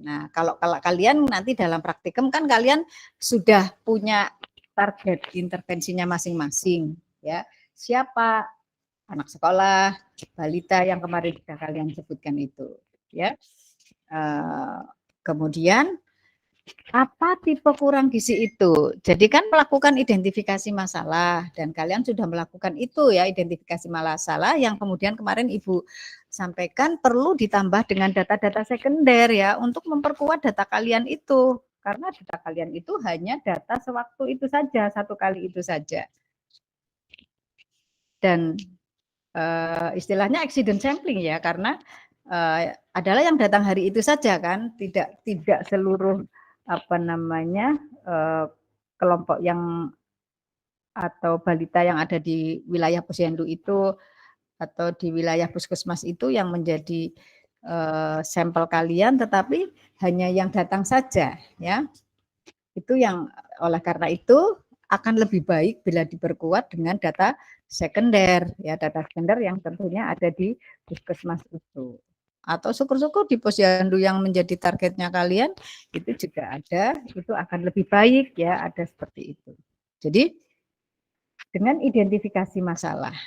Nah, kalau kalian nanti dalam praktikum kan kalian sudah punya target intervensinya masing-masing, ya. Siapa? Anak sekolah, balita yang kemarin sudah kalian sebutkan itu, ya. Kemudian apa tipe kurang gizi itu? Jadi kan melakukan identifikasi masalah dan kalian sudah melakukan itu ya, identifikasi masalah yang kemudian kemarin Ibu sampaikan perlu ditambah dengan data-data sekunder ya untuk memperkuat data kalian itu. Karena data kalian itu hanya data sewaktu itu saja, satu kali itu saja. Dan istilahnya accident sampling ya, karena adalah yang datang hari itu saja kan, tidak seluruh kelompok yang atau balita yang ada di wilayah posyandu itu atau di wilayah puskesmas itu yang menjadi sampel kalian, tetapi hanya yang datang saja ya. Itu yang oleh karena itu akan lebih baik bila diperkuat dengan data sekunder ya, data sekunder yang tentunya ada di puskesmas itu. Atau syukur-syukur di posyandu yang menjadi targetnya kalian itu juga ada, itu akan lebih baik ya, ada seperti itu. Jadi dengan identifikasi masalah,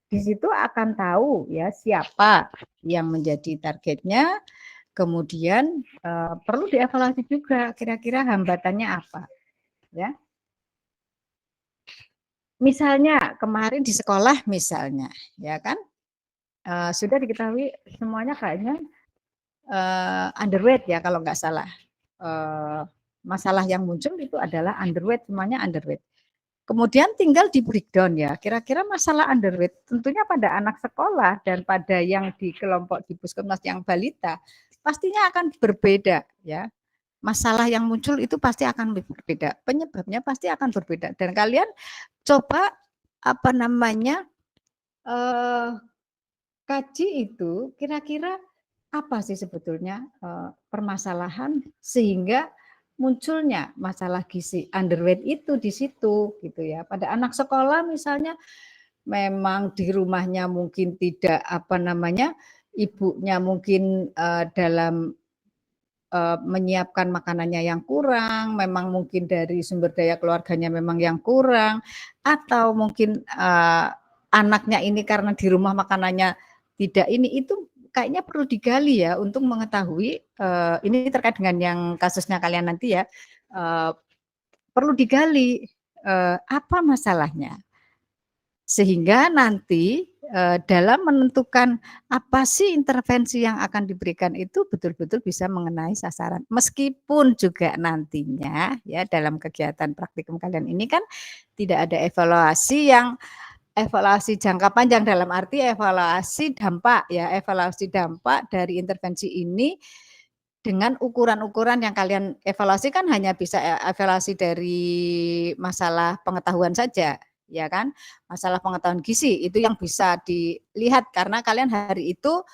di situ akan tahu ya siapa yang menjadi targetnya, kemudian perlu dievaluasi juga kira-kira hambatannya apa ya. Misalnya kemarin di sekolah misalnya ya kan sudah diketahui semuanya kayaknya underweight ya kalau nggak salah. Masalah yang muncul itu adalah underweight, semuanya underweight. Kemudian tinggal di breakdown ya, kira-kira masalah underweight tentunya pada anak sekolah dan pada yang di kelompok di puskesmas yang balita pastinya akan berbeda ya. masalah yang muncul itu pasti akan berbeda, penyebabnya pasti akan berbeda, dan kalian coba kaji itu kira-kira apa sih sebetulnya permasalahan sehingga munculnya masalah gizi underweight itu di situ gitu ya. Pada anak sekolah misalnya memang di rumahnya mungkin tidak ibunya mungkin dalam menyiapkan makanannya yang kurang, memang mungkin dari sumber daya keluarganya memang yang kurang, atau mungkin anaknya ini karena di rumah makanannya tidak itu kayaknya perlu digali ya untuk mengetahui ini terkait dengan yang kasusnya kalian nanti ya, perlu digali apa masalahnya sehingga nanti dalam menentukan apa sih intervensi yang akan diberikan itu betul-betul bisa mengenai sasaran. Meskipun juga nantinya ya dalam kegiatan praktikum kalian ini kan tidak ada evaluasi jangka panjang dalam arti evaluasi dampak ya, evaluasi dampak dari intervensi ini dengan ukuran-ukuran yang kalian evaluasi kan hanya bisa evaluasi dari masalah pengetahuan saja, ya kan? Masalah pengetahuan gizi itu yang bisa dilihat karena kalian hari itu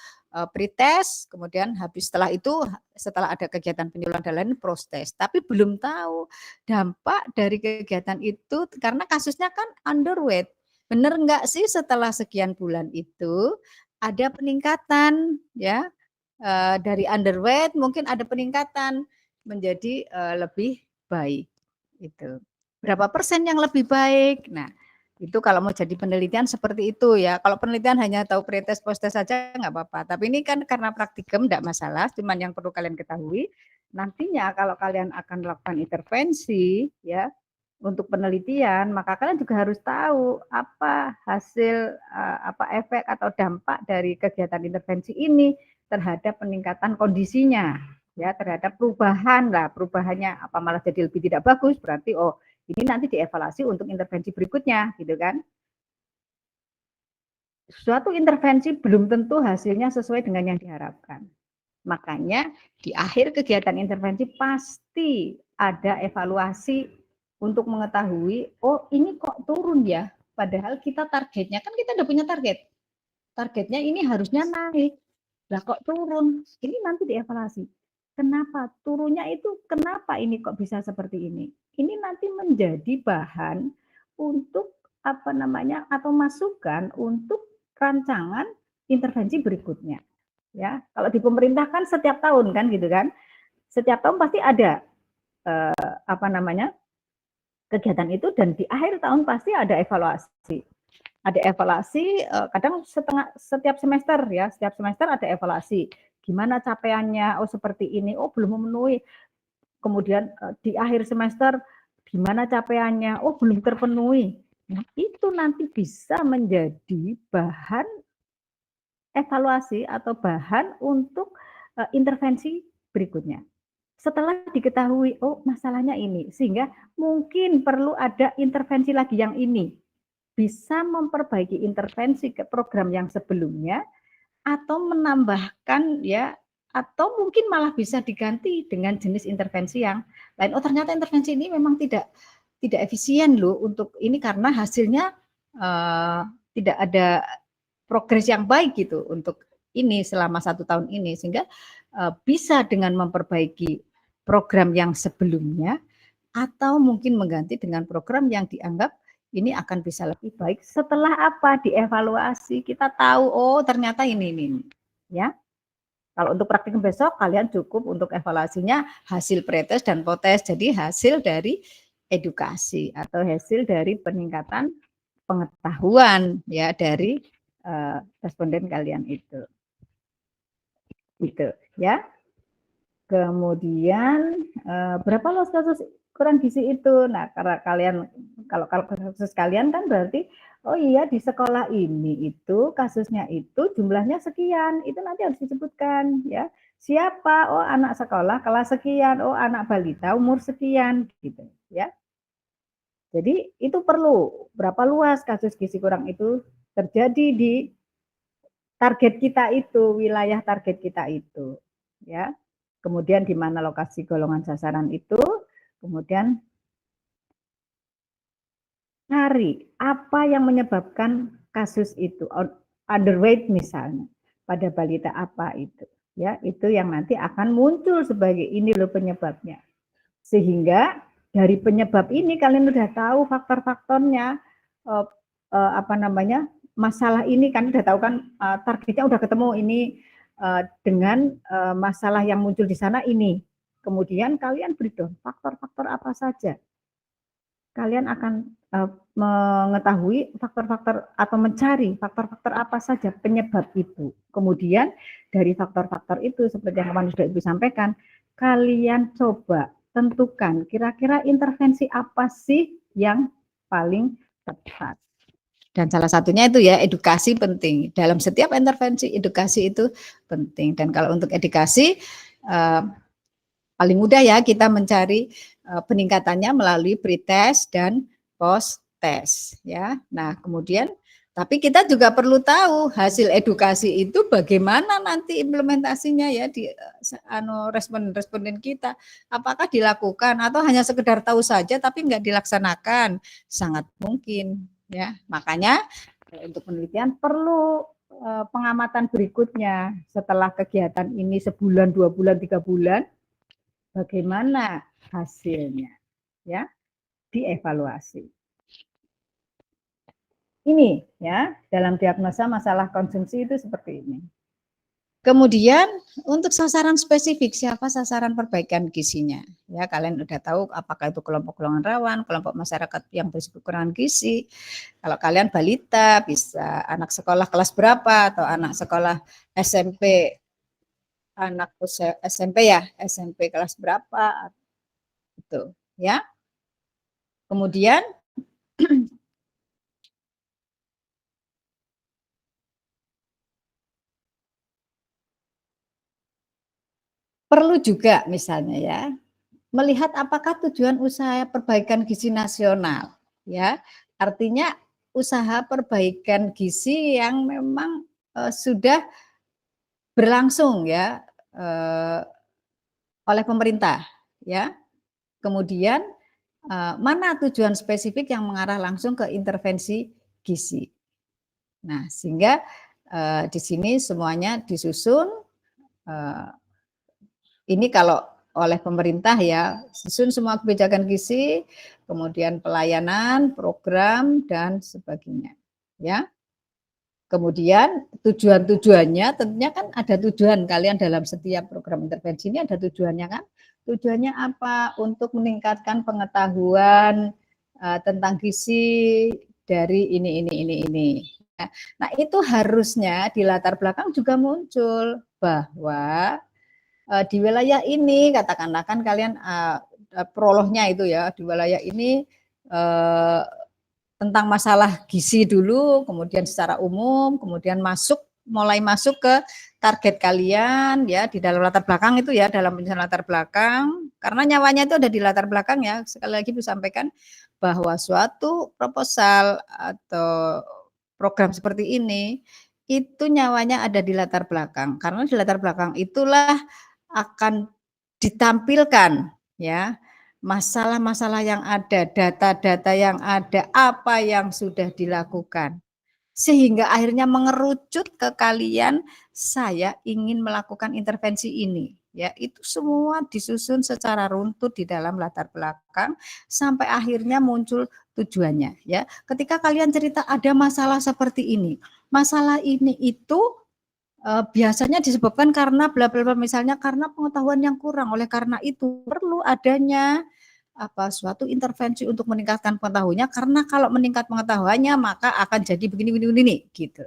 pretest, kemudian habis setelah itu setelah ada kegiatan penyuluhan dan lain proses, tapi belum tahu dampak dari kegiatan itu karena kasusnya kan underweight. Benar enggak sih setelah sekian bulan itu ada peningkatan ya? Dari underweight mungkin ada peningkatan menjadi lebih baik itu. Berapa persen yang lebih baik? Nah, itu kalau mau jadi penelitian seperti itu ya. Kalau penelitian hanya tahu pretest posttest saja nggak apa-apa. Tapi ini kan karena praktikum enggak masalah, cuman yang perlu kalian ketahui nantinya kalau kalian akan melakukan intervensi ya untuk penelitian, maka kalian juga harus tahu apa hasil apa efek atau dampak dari kegiatan intervensi ini terhadap peningkatan kondisinya ya, terhadap perubahan lah, perubahannya apa malah jadi lebih tidak bagus, berarti oh ini nanti dievaluasi untuk intervensi berikutnya gitu kan. Suatu intervensi belum tentu hasilnya sesuai dengan yang diharapkan. Makanya di akhir kegiatan intervensi pasti ada evaluasi untuk mengetahui oh ini kok turun ya, padahal kita targetnya kan kita udah punya targetnya ini harusnya naik. Lah kok turun? Ini nanti dievaluasi. Kenapa turunnya itu? Kenapa ini kok bisa seperti ini? Ini nanti menjadi bahan untuk atau masukan untuk rancangan intervensi berikutnya. Ya, kalau di pemerintah kan setiap tahun kan gitu kan. Setiap tahun pasti ada kegiatan itu dan di akhir tahun pasti ada evaluasi. Ada evaluasi kadang setiap semester ya, setiap semester ada evaluasi. Gimana capaiannya? Oh seperti ini, oh belum memenuhi. Kemudian di akhir semester gimana capaiannya? Oh belum terpenuhi. Nah, itu nanti bisa menjadi bahan evaluasi atau bahan untuk intervensi berikutnya. Setelah diketahui, oh masalahnya ini, sehingga mungkin perlu ada intervensi lagi yang ini bisa memperbaiki intervensi ke program yang sebelumnya atau menambahkan ya atau mungkin malah bisa diganti dengan jenis intervensi yang lain. Oh ternyata intervensi ini memang tidak efisien loh untuk ini karena hasilnya tidak ada progres yang baik gitu untuk ini selama 1 tahun ini sehingga bisa dengan memperbaiki program yang sebelumnya atau mungkin mengganti dengan program yang dianggap ini akan bisa lebih baik setelah apa dievaluasi kita tahu oh ternyata ini ya. Kalau untuk praktikum besok kalian cukup untuk evaluasinya hasil pretest dan potes, jadi hasil dari edukasi atau hasil dari peningkatan pengetahuan ya dari responden kalian itu gitu ya. Kemudian berapa loh kasus kurang gizi itu? Nah, karena kalian kalau kasus kalian kan berarti oh iya di sekolah ini itu kasusnya itu jumlahnya sekian. Itu nanti harus disebutkan ya. Siapa? Oh, anak sekolah kelas sekian. Oh, anak balita umur sekian gitu ya. Jadi itu perlu berapa luas kasus gizi kurang itu terjadi di target kita itu, wilayah target kita itu ya. kemudian di mana lokasi golongan sasaran itu, kemudian cari apa yang menyebabkan kasus itu, underweight misalnya, pada balita apa itu. Ya, itu yang nanti akan muncul sebagai ini loh penyebabnya. Sehingga dari penyebab ini kalian udah tahu faktor-faktornya, masalah ini kan udah tahu kan, targetnya udah ketemu ini, dengan masalah yang muncul di sana ini. Kemudian kalian beri dong faktor-faktor apa saja. Kalian akan mengetahui faktor-faktor atau mencari faktor-faktor apa saja penyebab itu. Kemudian dari faktor-faktor itu seperti yang kemarin sudah Ibu sampaikan, kalian coba tentukan kira-kira intervensi apa sih yang paling tepat. Dan salah satunya itu ya edukasi penting. Dalam setiap intervensi edukasi itu penting. Dan kalau untuk edukasi paling mudah ya kita mencari peningkatannya melalui pre-test dan post-test ya. Nah, kemudian tapi kita juga perlu tahu hasil edukasi itu bagaimana nanti implementasinya ya di responden kita. Apakah dilakukan atau hanya sekedar tahu saja tapi enggak dilaksanakan? Sangat mungkin ya. Makanya untuk penelitian perlu pengamatan berikutnya setelah kegiatan ini sebulan, 2 bulan, 3 bulan. Bagaimana hasilnya, ya, dievaluasi. Ini ya, dalam diagnosa masalah konsumsi itu seperti ini. Kemudian untuk sasaran spesifik, siapa sasaran perbaikan gizinya? Ya, kalian udah tahu apakah itu kelompok golongan rawan, kelompok masyarakat yang berisiko kekurangan gizi. Kalau kalian balita, bisa anak sekolah kelas berapa atau anak sekolah SMP, anak SMP ya, SMP kelas berapa, itu ya. Kemudian perlu juga misalnya ya, melihat apakah tujuan usaha perbaikan gizi nasional ya. Artinya usaha perbaikan gizi yang memang sudah berlangsung ya oleh pemerintah ya. Kemudian mana tujuan spesifik yang mengarah langsung ke intervensi gizi. Nah, sehingga di sini semuanya disusun. Ini kalau oleh pemerintah ya, susun semua kebijakan gizi, kemudian pelayanan, program dan sebagainya. Ya. Kemudian tujuan-tujuannya tentunya kan ada tujuan kalian dalam setiap program intervensi ini ada tujuannya kan. Tujuannya apa? Untuk meningkatkan pengetahuan tentang gizi dari ini. Nah, itu harusnya di latar belakang juga muncul bahwa di wilayah ini katakanlah kan kalian prolognya itu ya di wilayah ini tentang masalah gizi dulu, kemudian secara umum, kemudian mulai masuk ke target kalian ya di dalam latar belakang itu ya dalam penyusunan latar belakang karena nyawanya itu ada di latar belakang ya. Sekali lagi Bu sampaikan bahwa suatu proposal atau program seperti ini itu nyawanya ada di latar belakang karena di latar belakang itulah akan ditampilkan ya masalah-masalah yang ada, data-data yang ada, apa yang sudah dilakukan. Sehingga akhirnya mengerucut ke kalian, saya ingin melakukan intervensi ini. Ya, itu semua disusun secara runtut di dalam latar belakang sampai akhirnya muncul tujuannya. Ya, ketika kalian cerita ada masalah seperti ini, masalah ini itu biasanya disebabkan karena bla bla bla misalnya karena pengetahuan yang kurang. Oleh karena itu perlu adanya suatu intervensi untuk meningkatkan pengetahuannya karena kalau meningkat pengetahuannya maka akan jadi begini gitu.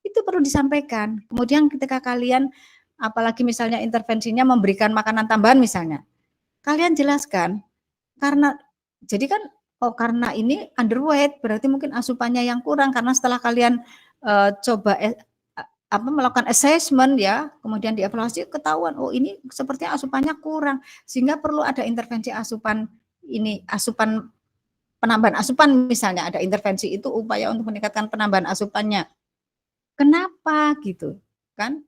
Itu perlu disampaikan. Kemudian ketika kalian apalagi misalnya intervensinya memberikan makanan tambahan misalnya. Kalian jelaskan karena jadi kan karena ini underweight berarti mungkin asupannya yang kurang karena setelah kalian coba melakukan assessment ya, kemudian dievaluasi ketahuan ini sepertinya asupannya kurang sehingga perlu ada intervensi asupan penambahan asupan misalnya ada intervensi itu upaya untuk meningkatkan penambahan asupannya. Kenapa gitu kan?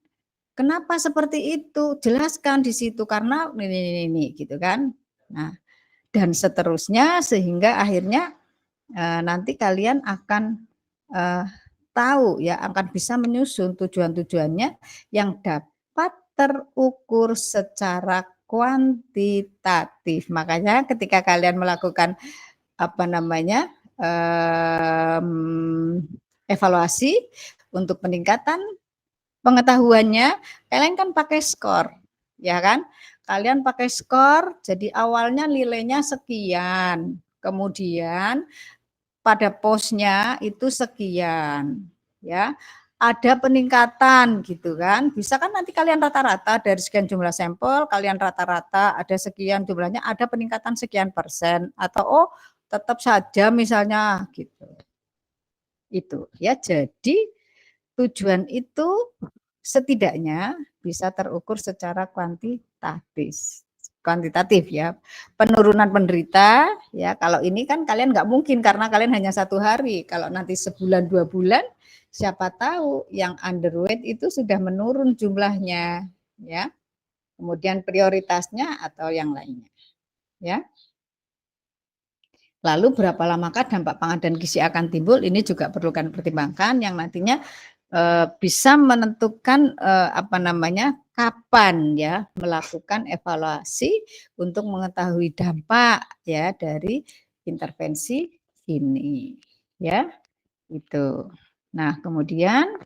Kenapa seperti itu? Jelaskan di situ karena ini gitu kan. Nah, dan seterusnya sehingga akhirnya nanti kalian akan tahu ya, akan bisa menyusun tujuan-tujuannya yang dapat terukur secara kuantitatif. Makanya ketika kalian melakukan evaluasi untuk peningkatan pengetahuannya, kalian kan pakai skor, ya kan? Kalian pakai skor, jadi awalnya nilainya sekian, kemudian pada posnya itu sekian, ya. Ada peningkatan gitu kan. Bisa kan nanti kalian rata-rata dari sekian jumlah sampel, kalian rata-rata ada sekian jumlahnya, ada peningkatan sekian persen atau oh tetap saja misalnya gitu. Itu ya. Jadi tujuan itu setidaknya bisa terukur secara kuantitatif ya. Penurunan penderita ya, kalau ini kan kalian nggak mungkin karena kalian hanya 1 hari. Kalau nanti sebulan 2 bulan, siapa tahu yang underweight itu sudah menurun jumlahnya ya. Kemudian prioritasnya atau yang lainnya ya. Lalu berapa lamakah dampak pangan dan gizi akan timbul? Ini juga perlu kalian pertimbangkan yang nantinya bisa menentukan kapan ya melakukan evaluasi untuk mengetahui dampak ya dari intervensi ini ya itu. Nah kemudian,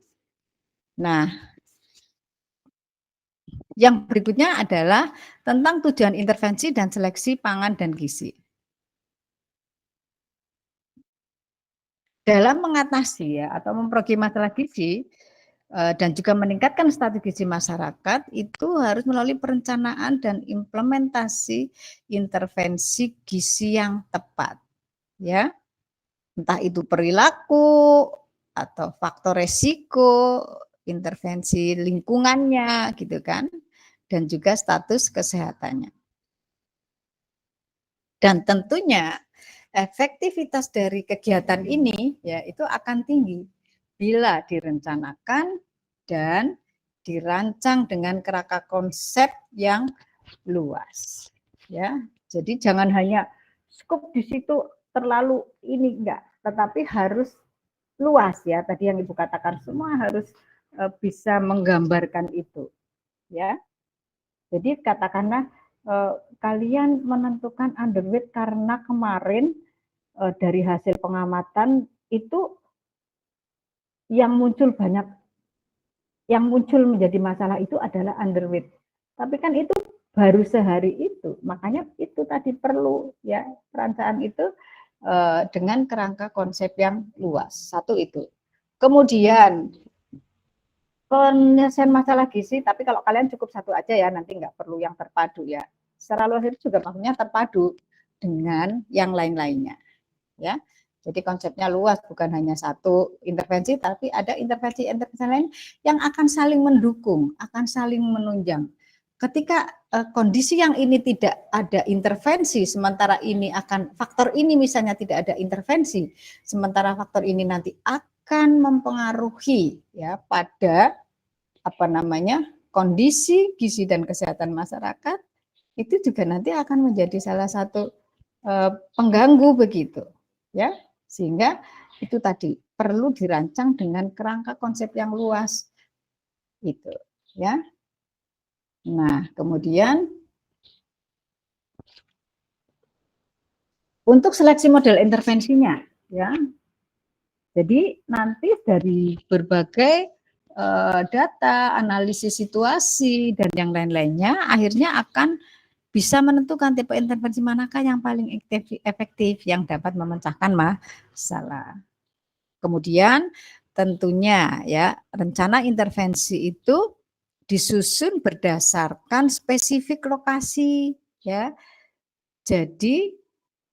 yang berikutnya adalah tentang tujuan intervensi dan seleksi pangan dan gizi. Dalam mengatasi ya atau memprogi masalah gizi dan juga meningkatkan status gizi masyarakat itu harus melalui perencanaan dan implementasi intervensi gizi yang tepat ya. Entah itu perilaku atau faktor resiko, intervensi lingkungannya gitu kan, dan juga status kesehatannya. Dan tentunya efektivitas dari kegiatan ini ya itu akan tinggi bila direncanakan dan dirancang dengan kerangka konsep yang luas ya. Jadi jangan hanya skop di situ terlalu ini enggak, tetapi harus luas ya. Tadi yang Ibu katakan semua harus bisa menggambarkan itu ya. Jadi katakanlah kalian menentukan underweight karena kemarin dari hasil pengamatan itu yang muncul menjadi masalah itu adalah underweight. Tapi kan itu baru sehari itu, makanya itu tadi perlu ya perencanaan itu dengan kerangka konsep yang luas. Satu itu. Kemudian penyelesaian masalah gizi, tapi kalau kalian cukup satu aja ya, nanti nggak perlu yang terpadu ya. Secara luas itu juga maksudnya terpadu dengan yang lain-lainnya. Ya, jadi konsepnya luas, bukan hanya satu intervensi, tapi ada intervensi-intervensi lain yang akan saling mendukung, akan saling menunjang. Ketika kondisi yang ini tidak ada intervensi, sementara ini akan faktor ini misalnya tidak ada intervensi, sementara faktor ini nanti akan mempengaruhi ya pada kondisi gizi dan kesehatan masyarakat, itu juga nanti akan menjadi salah satu pengganggu begitu ya, sehingga itu tadi perlu dirancang dengan kerangka konsep yang luas itu ya. Nah kemudian untuk seleksi model intervensinya ya, jadi nanti dari berbagai data, analisis situasi, dan yang lain-lainnya, akhirnya akan bisa menentukan tipe intervensi manakah yang paling efektif yang dapat memecahkan masalah. Kemudian tentunya ya rencana intervensi itu disusun berdasarkan spesifik lokasi ya. Jadi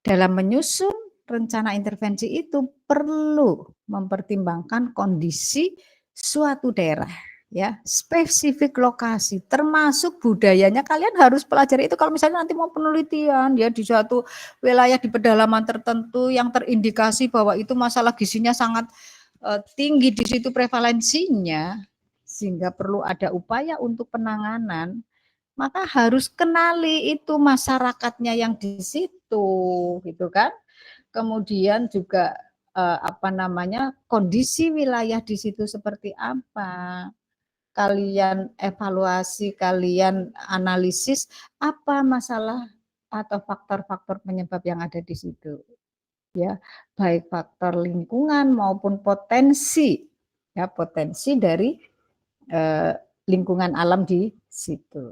dalam menyusun rencana intervensi itu perlu mempertimbangkan kondisi suatu daerah ya, spesifik lokasi termasuk budayanya. Kalian harus pelajari itu kalau misalnya nanti mau penelitian ya di suatu wilayah di pedalaman tertentu yang terindikasi bahwa itu masalah gizinya sangat tinggi, di situ prevalensinya sehingga perlu ada upaya untuk penanganan, maka harus kenali itu masyarakatnya yang di situ, gitu kan. Kemudian juga kondisi wilayah di situ seperti apa. Kalian evaluasi, kalian analisis apa masalah atau faktor-faktor penyebab yang ada di situ. Ya, baik faktor lingkungan maupun potensi dari lingkungan alam di situ.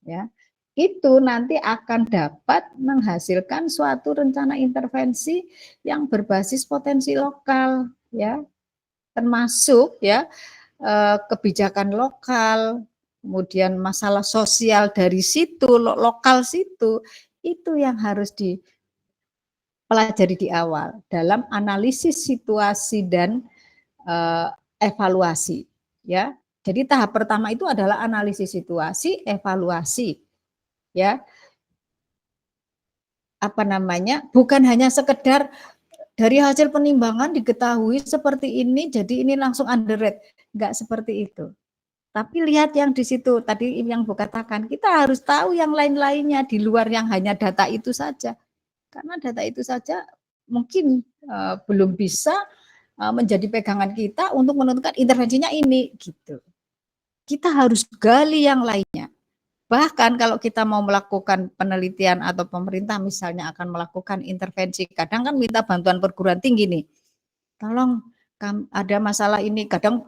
Ya, itu nanti akan dapat menghasilkan suatu rencana intervensi yang berbasis potensi lokal, ya, termasuk ya kebijakan lokal, kemudian masalah sosial dari situ, lokal situ, itu yang harus dipelajari di awal dalam analisis situasi dan evaluasi, ya. Jadi tahap pertama itu adalah analisis situasi, evaluasi, ya. Bukan hanya sekedar dari hasil penimbangan diketahui seperti ini, jadi ini langsung underrate, enggak seperti itu. Tapi lihat yang di situ tadi yang Bu katakan, kita harus tahu yang lain-lainnya di luar yang hanya data itu saja. Karena data itu saja mungkin belum bisa menjadi pegangan kita untuk menentukan intervensinya ini gitu. Kita harus gali yang lainnya. Bahkan kalau kita mau melakukan penelitian atau pemerintah misalnya akan melakukan intervensi, kadang kan minta bantuan perguruan tinggi nih. Tolong ada masalah ini, kadang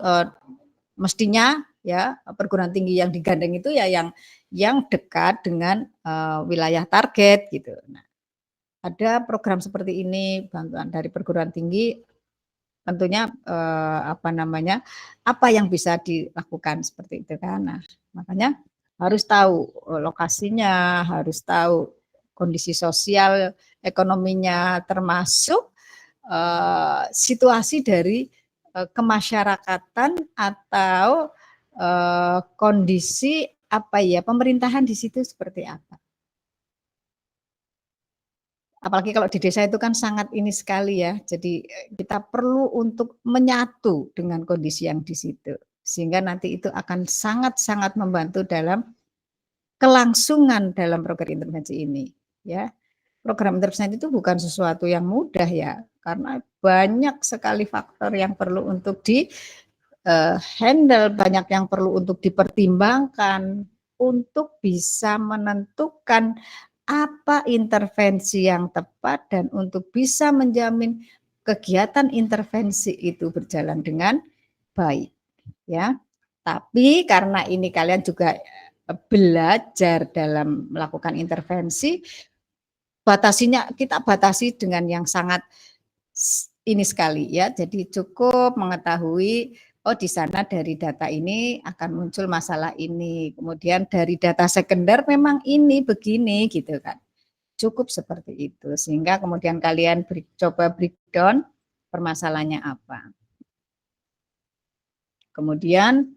mestinya ya perguruan tinggi yang digandeng itu ya yang dekat dengan wilayah target gitu. Nah, ada program seperti ini bantuan dari perguruan tinggi, tentunya apa yang bisa dilakukan seperti itu kan. Nah, makanya harus tahu lokasinya, harus tahu kondisi sosial ekonominya, termasuk situasi dari kemasyarakatan atau kondisi pemerintahan di situ seperti apa. Apalagi kalau di desa itu kan sangat ini sekali ya. Jadi kita perlu untuk menyatu dengan kondisi yang di situ. Sehingga nanti itu akan sangat-sangat membantu dalam kelangsungan dalam program intervensi ini. Ya, program intervensi itu bukan sesuatu yang mudah ya, karena banyak sekali faktor yang perlu untuk di handle, banyak yang perlu untuk dipertimbangkan untuk bisa menentukan apa intervensi yang tepat dan untuk bisa menjamin kegiatan intervensi itu berjalan dengan baik, ya. Tapi karena ini kalian juga belajar dalam melakukan intervensi, kita batasi dengan yang sangat ini sekali ya. Jadi cukup mengetahui di sana dari data ini akan muncul masalah ini. Kemudian dari data sekunder memang ini begini gitu kan. Cukup seperti itu sehingga kemudian kalian coba breakdown permasalahannya apa. Kemudian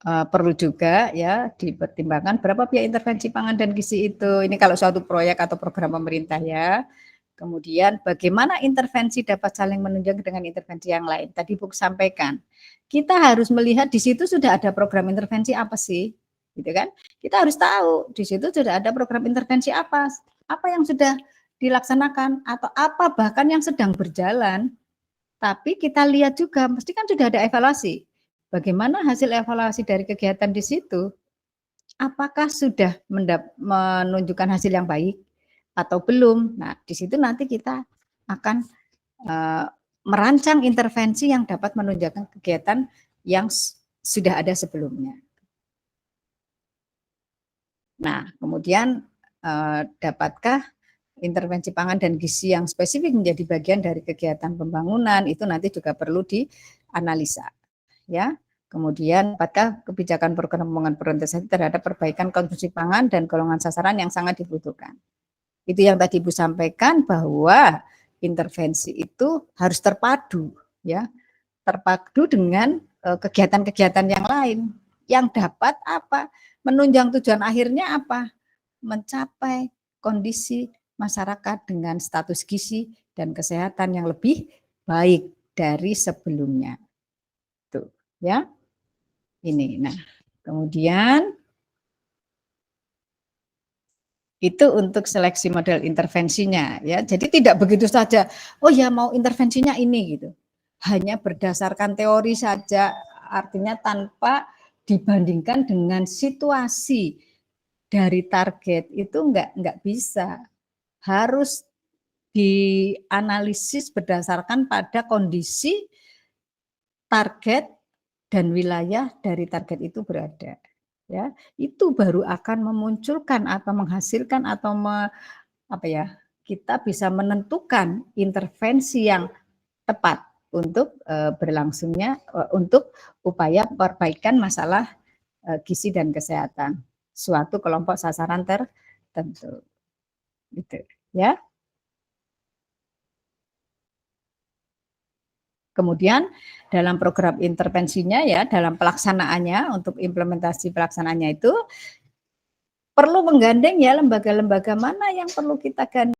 perlu juga ya dipertimbangkan berapa biaya intervensi pangan dan gizi itu. Ini kalau suatu proyek atau program pemerintah ya. Kemudian bagaimana intervensi dapat saling menunjang dengan intervensi yang lain. Tadi Bu sampaikan, kita harus melihat di situ sudah ada program intervensi apa sih, gitu kan? Kita harus tahu di situ sudah ada program intervensi apa yang sudah dilaksanakan atau apa bahkan yang sedang berjalan. Tapi kita lihat juga, mesti kan sudah ada evaluasi. Bagaimana hasil evaluasi dari kegiatan di situ? Apakah sudah menunjukkan hasil yang baik? Atau belum. Nah, di situ nanti kita akan merancang intervensi yang dapat menunjukkan kegiatan yang sudah ada sebelumnya. Nah, kemudian dapatkah intervensi pangan dan gizi yang spesifik menjadi bagian dari kegiatan pembangunan, itu nanti juga perlu dianalisa. Ya. Kemudian, apakah kebijakan program pembangunan berorientasi terhadap perbaikan konsumsi pangan dan golongan sasaran yang sangat dibutuhkan. Itu yang tadi Ibu sampaikan bahwa intervensi itu harus terpadu ya. Terpadu dengan kegiatan-kegiatan yang lain yang dapat menunjang tujuan akhirnya mencapai kondisi masyarakat dengan status gizi dan kesehatan yang lebih baik dari sebelumnya. Ya. Ini. Nah, kemudian itu untuk seleksi model intervensinya ya. Jadi tidak begitu saja, oh ya mau intervensinya ini gitu. Hanya berdasarkan teori saja, artinya tanpa dibandingkan dengan situasi dari target itu enggak bisa. Harus dianalisis berdasarkan pada kondisi target dan wilayah dari target itu berada. Ya, itu baru akan memunculkan atau menghasilkan atau kita bisa menentukan intervensi yang tepat untuk berlangsungnya untuk upaya perbaikan masalah gizi dan kesehatan suatu kelompok sasaran tertentu. Gitu, ya. Kemudian dalam program intervensinya ya, dalam pelaksanaannya untuk implementasi pelaksanaannya itu perlu menggandeng ya lembaga-lembaga mana yang perlu kita gandeng.